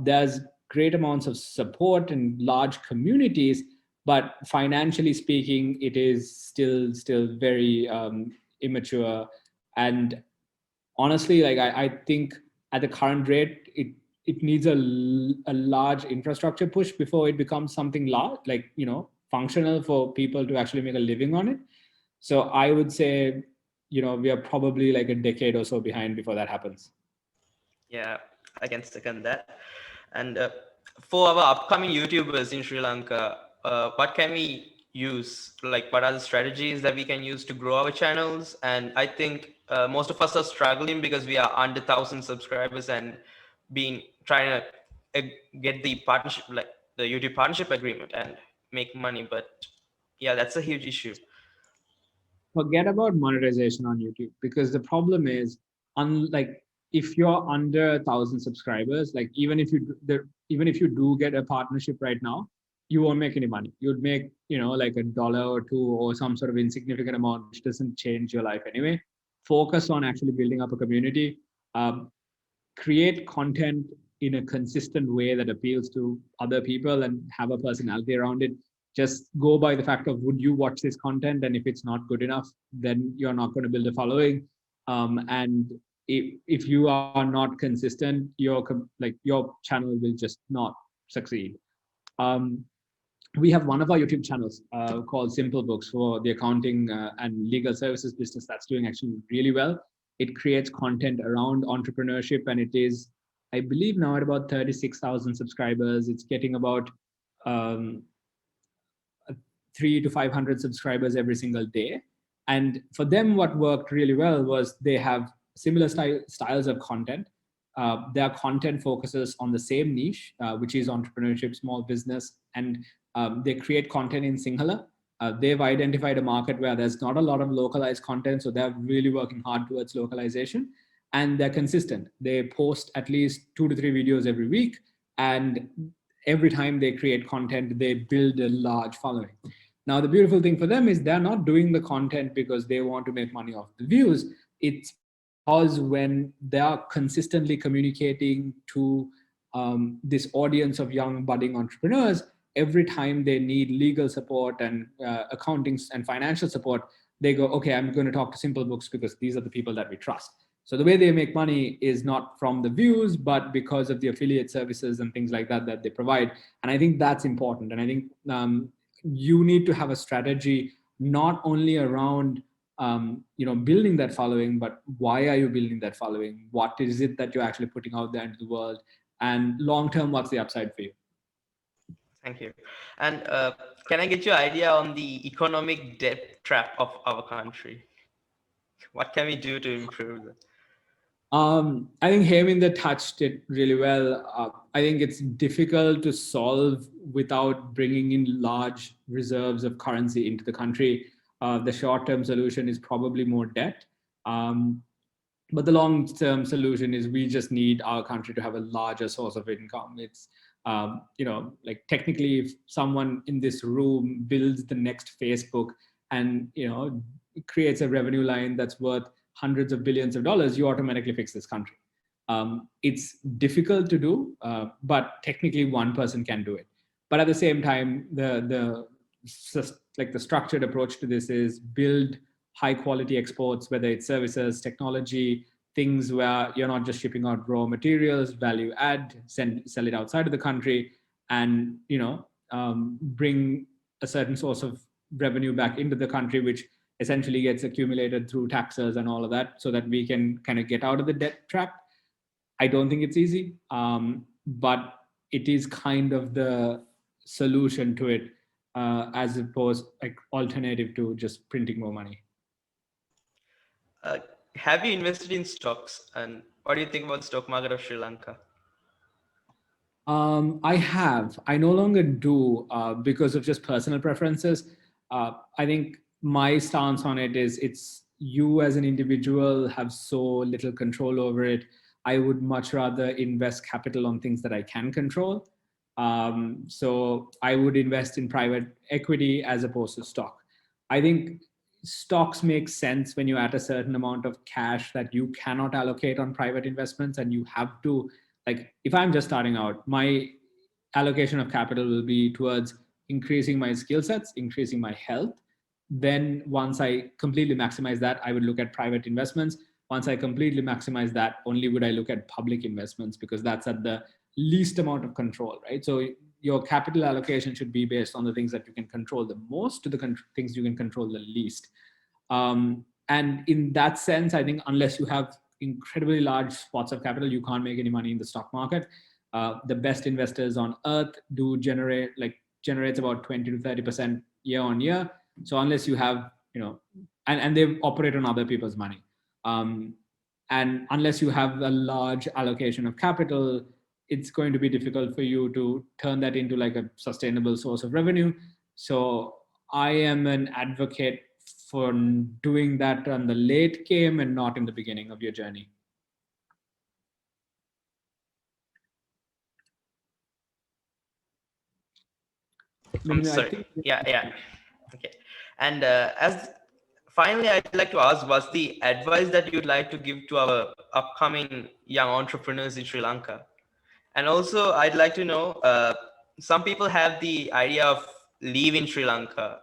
There's great amounts of support and large communities, but financially speaking, it is still very immature. And honestly, like I think at the current rate, it needs a large infrastructure push before it becomes something large, like functional for people to actually make a living on it. So I would say we are probably like a decade or so behind before that happens. Yeah, I can second that. And for our upcoming YouTubers in Sri Lanka, what can we use? Like, what are the strategies that we can use to grow our channels? And I think most of us are struggling because we are under 1,000 subscribers and trying to get the partnership, like the YouTube partnership agreement, and make money. But yeah, that's a huge issue. Forget about monetization on YouTube, because the problem is, unlike if you're under 1,000 subscribers, like even if you do get a partnership right now, you won't make any money. You'd make like $1 or $2 or some sort of insignificant amount, which doesn't change your life anyway. Focus on actually building up a community. Create content in a consistent way that appeals to other people and have a personality around it. Just go by the fact of, would you watch this content? And if it's not good enough, then you're not going to build a following. And if you are not consistent, your channel will just not succeed. We have one of our YouTube channels called Simple Books for the accounting and legal services business that's doing actually really well. It creates content around entrepreneurship, and it is, I believe, now at about 36,000 subscribers. It's getting about 300 to 500 subscribers every single day. And for them, what worked really well was they have similar styles of content. Their content focuses on the same niche, which is entrepreneurship, small business, and they create content in Sinhala. They've identified a market where there's not a lot of localized content, so they're really working hard towards localization, and they're consistent. They post at least 2 to 3 videos every week, and every time they create content, they build a large following. Now, the beautiful thing for them is they're not doing the content because they want to make money off the views. It's because when they are consistently communicating to this audience of young budding entrepreneurs, every time they need legal support and accounting and financial support, they go, okay, I'm going to talk to Simple Books because these are the people that we trust. So the way they make money is not from the views, but because of the affiliate services and things like that they provide. And I think that's important. And I think you need to have a strategy not only around building that following, but why are you building that following? What is it that you're actually putting out there into the world? And long term, what's the upside for you? Thank you. And can I get your idea on the economic debt trap of our country? What can we do to improve that? I think Heminda touched it really well. I think it's difficult to solve without bringing in large reserves of currency into the country. The short-term solution is probably more debt. But the long-term solution is we just need our country to have a larger source of income. It's, like technically if someone in this room builds the next Facebook and, creates a revenue line that's worth hundreds of billions of dollars, you automatically fix this country. It's difficult to do, but technically one person can do it. But at the same time, the structured approach to this is build high quality exports, whether it's services, technology, things where you're not just shipping out raw materials, value add, sell it outside of the country, and bring a certain source of revenue back into the country, which essentially gets accumulated through taxes and all of that, so that we can kind of get out of the debt trap. I don't think it's easy, but it is kind of the solution to it, as opposed like alternative to just printing more money. Have you invested in stocks, and what do you think about the stock market of Sri Lanka? I have. I no longer do because of just personal preferences. I think my stance on it is it's you as an individual have so little control over it. I would much rather invest capital on things that I can control. So I would invest in private equity as opposed to stock. I think stocks make sense when you're at a certain amount of cash that you cannot allocate on private investments, and you have to, like, if I'm just starting out, my allocation of capital will be towards increasing my skill sets, increasing my health. Then once I completely maximize that, I would look at private investments. Once I completely maximize that, only would I look at public investments, because that's at the least amount of control, right? So your capital allocation should be based on the things that you can control the most to the things you can control the least. And in that sense, I think unless you have incredibly large pots of capital, you can't make any money in the stock market. The best investors on earth do generates about 20 to 30% year on year. So unless you have, and they operate on other people's money. And unless you have a large allocation of capital, it's going to be difficult for you to turn that into like a sustainable source of revenue. So I am an advocate for doing that on the late game and not in the beginning of your journey. I'm sorry. Yeah. Okay. And as finally, I'd like to ask, what's the advice that you'd like to give to our upcoming young entrepreneurs in Sri Lanka? And also, I'd like to know, some people have the idea of leaving Sri Lanka,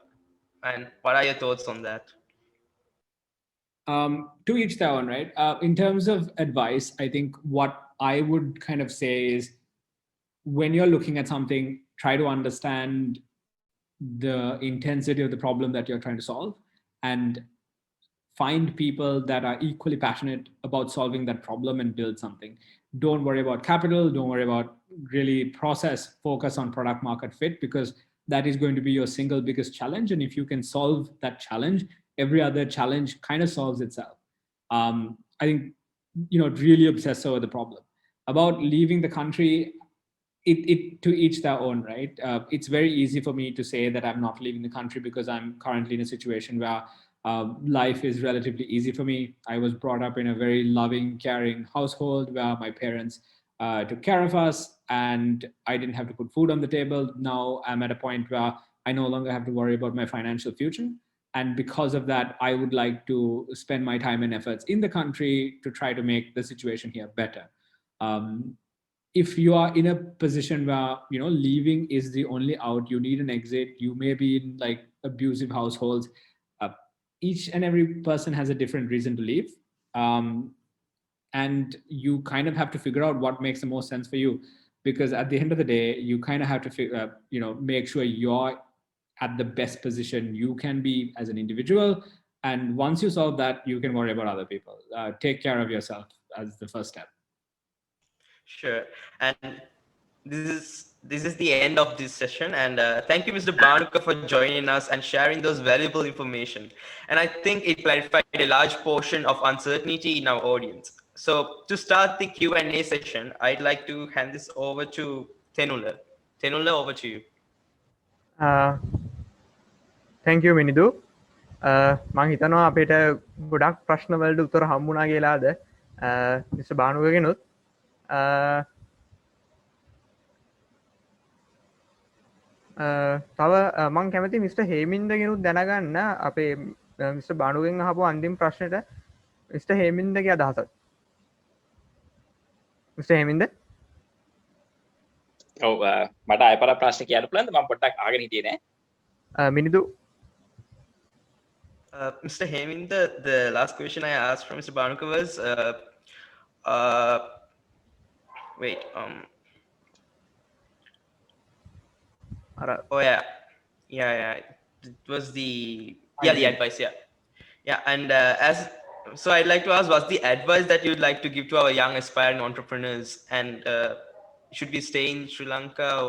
and what are your thoughts on that? To each their own, right? In terms of advice, I think what I would kind of say is, when you're looking at something, try to understand the intensity of the problem that you're trying to solve, and find people that are equally passionate about solving that problem and build something. Don't worry about capital, don't worry about really process, focus on product market fit, because that is going to be your single biggest challenge. And if you can solve that challenge, every other challenge kind of solves itself. I think, really obsess over the problem. About leaving the country, it to each their own, right? It's very easy for me to say that I'm not leaving the country because I'm currently in a situation where life is relatively easy for me. I was brought up in a very loving, caring household where my parents took care of us, and I didn't have to put food on the table. Now I'm at a point where I no longer have to worry about my financial future. And because of that, I would like to spend my time and efforts in the country to try to make the situation here better. If you are in a position where leaving is the only out, you need an exit, you may be in like abusive households, each and every person has a different reason to leave, and you kind of have to figure out what makes the most sense for you, because at the end of the day, you kind of have to make sure you're at the best position you can be as an individual, and once you solve that, you can worry about other people. Take care of yourself as the first step. Sure. And this is this is the end of this session. And thank you, Mr. Bhanuka, for joining us and sharing those valuable information. And I think it clarified a large portion of uncertainty in our audience. So to start the Q&A session, I'd like to hand this over to Tenula. Tenula, over to you. thank you මිනිදු මං හිතනවා අපිට ගොඩක් ප්‍රශ්නවලට උත්තර හම්බුණා කියලාද mister බානුවගෙනුත් තව මං කැමති මිස්ටර් හේමින්දගෙනුත් දැනගන්න අපේ මිස්ටර් බානුවෙන් අහපු අන්තිම ප්‍රශ්නෙට මිස්ටර් හේමින්දගේ අදහසක් මිස්ටර් හේමින්ද ඔව් මට ආයෙ පොඩක් ප්‍රශ්න කියන්න පුළුවන්ද මම පොඩ්ඩක් අහගෙන හිටියේ නෑ මිනිදු Mr. Heminda, the last question I asked from Mr. Bhanuka was, wait, oh yeah, it was the advice, yeah, and so I'd like to ask, what's the advice that you'd like to give to our young aspiring entrepreneurs, and should we stay in Sri Lanka, or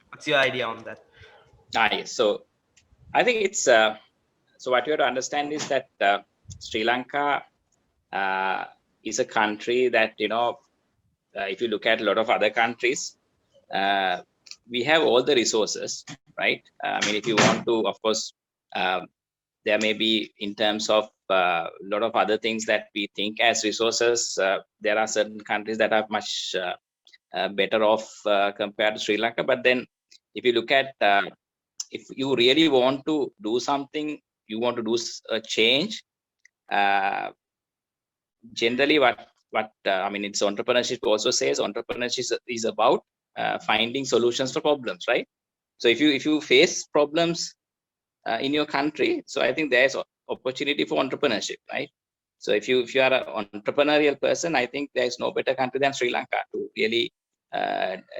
what's your idea on that? Yes, so I think it's so what you have to understand is that Sri Lanka is a country that, you know, if you look at a lot of other countries, we have all the resources, right? I mean, if you want to, of course, there may be in terms of a lot of other things that we think as resources. There are certain countries that are much better off compared to Sri Lanka. But then if you look at, if you really want to do something, you want to do a change, generally what I mean, it's entrepreneurship also says entrepreneurship is about finding solutions for problems, right? So if you face problems in your country, so I think there's opportunity for entrepreneurship, right? So if you are an entrepreneurial person, I think there's no better country than Sri Lanka to really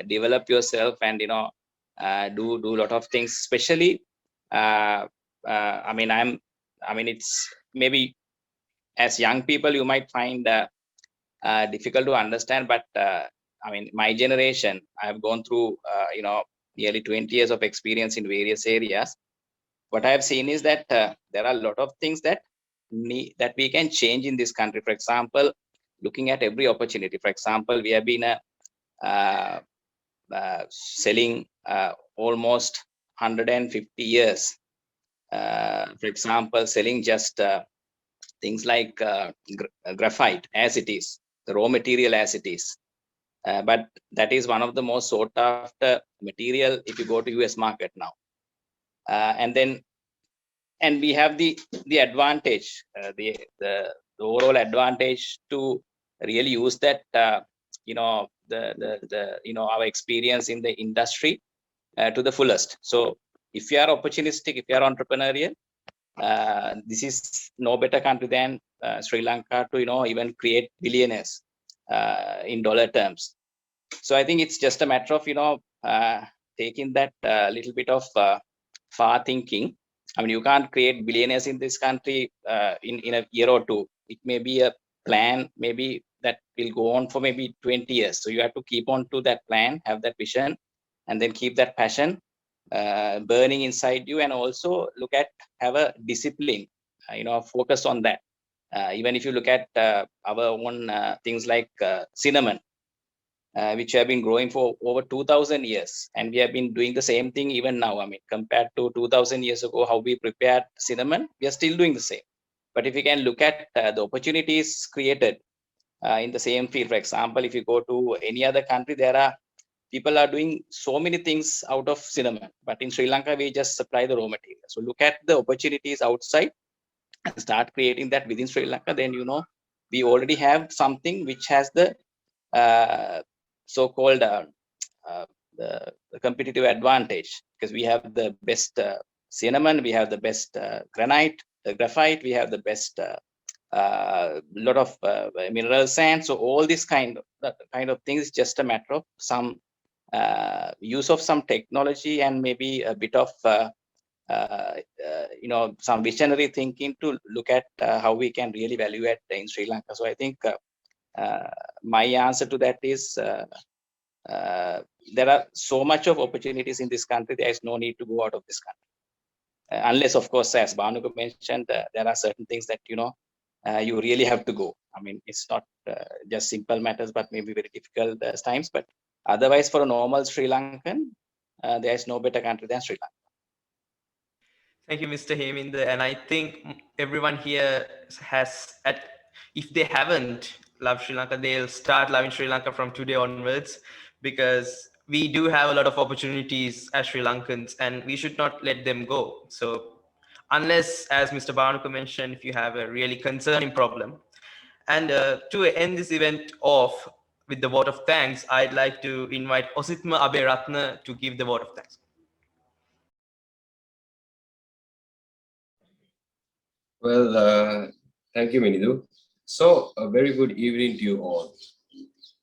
develop yourself and, you know, do a lot of things, especially I mean it's maybe as young people you might find difficult to understand, but I mean, my generation, I've gone through you know, nearly 20 years of experience in various areas. What I have seen is that there are a lot of things that we can change in this country. For example, looking at every opportunity. For example, we have been selling almost 150 years. For example, selling just things like graphite as it is, the raw material as it is. But that is one of the most sought after material if you go to US market now. And we have the advantage, the overall advantage to really use that, you know, the you know, our experience in the industry to the fullest. So if you are opportunistic, if you are entrepreneurial, this is no better country than Sri Lanka to, you know, even create billionaires in dollar terms. So I think it's just a matter of, you know, taking that little bit of far thinking. I mean, you can't create billionaires in this country in a year or two. It may be a plan, maybe that will go on for maybe 20 years. So you have to keep on to that plan, have that vision, and then keep that passion burning inside you, and also have a discipline, you know, focus on that. Even if you look at our own things like cinnamon, which have been growing for over 2000 years, and we have been doing the same thing even now. I mean, compared to 2000 years ago, how we prepared cinnamon, we are still doing the same. But if you can look at the opportunities created in the same field, for example, if you go to any other country, there are people are doing so many things out of cinnamon, but in Sri Lanka we just supply the raw material. So look at the opportunities outside and start creating that within Sri Lanka. Then, you know, we already have something which has the so-called the competitive advantage, because we have the best cinnamon, we have the best granite, graphite, we have the best lot of mineral sand. So all this kind of things is just a matter of some use of some technology and maybe a bit of you know, some visionary thinking to look at how we can really value add in Sri Lanka. So I think my answer to that is there are so much of opportunities in this country. There is no need to go out of this country. Unless, of course, as Bhanuka mentioned, there are certain things that, you really have to go. I mean, it's not just simple matters, but maybe very difficult times. But otherwise, for a normal Sri Lankan, there is no better country than Sri Lanka. Thank you, Mr. Heminda. And I think everyone here if they haven't loved Sri Lanka, they'll start loving Sri Lanka from today onwards, because we do have a lot of opportunities as Sri Lankans and we should not let them go. So unless, as Mr. Bhanuka mentioned, if you have a really concerning problem. And to end this event off with the vote of thanks, I'd like to invite Osithma Aberatna to give the vote of thanks. Well, thank you, Minidu. So, a very good evening to you all.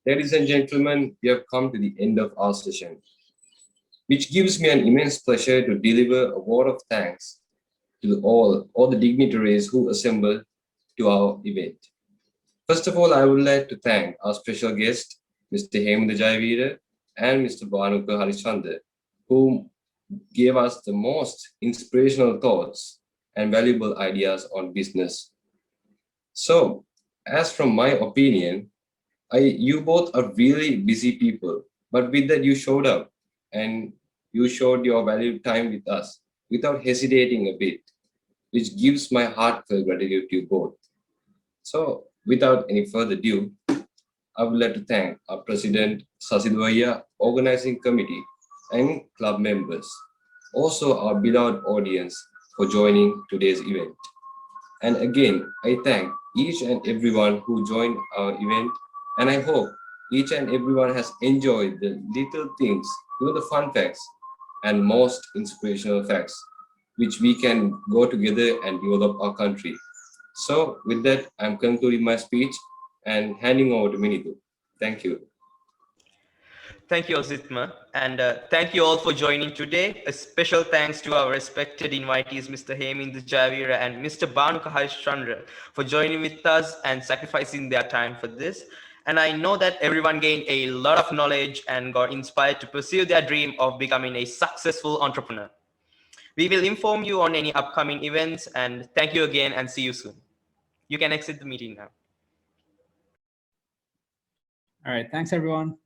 Ladies and gentlemen, we have come to the end of our session, which gives me an immense pleasure to deliver a vote of thanks to all the dignitaries who assembled to our event. First of all, I would like to thank our special guest, Mr.Heminda Jayaweera and Mr.Bhanuka Harischandra, who gave us the most inspirational thoughts and valuable ideas on business. So, as from my opinion, you both are really busy people, but with that you showed up and you showed your valued time with us without hesitating a bit, which gives my heartfelt gratitude to you both. So, without any further ado, I would like to thank our President Sasidhu, Organizing Committee, and club members, also our beloved audience for joining today's event. And again, I thank each and everyone who joined our event, and I hope each and everyone has enjoyed the little things, the fun facts and most inspirational facts, which we can go together and develop our country. So with that, I'm concluding my speech and handing over to Minidu. Thank you. Thank you, Osithma. And thank you all for joining today. A special thanks to our respected invitees, Mr. Heminda Jayaweera and Mr. Bhanuka Harischandra, for joining with us and sacrificing their time for this. And I know that everyone gained a lot of knowledge and got inspired to pursue their dream of becoming a successful entrepreneur. We will inform you on any upcoming events, and thank you again and see you soon. You can exit the meeting now. All right. Thanks, everyone.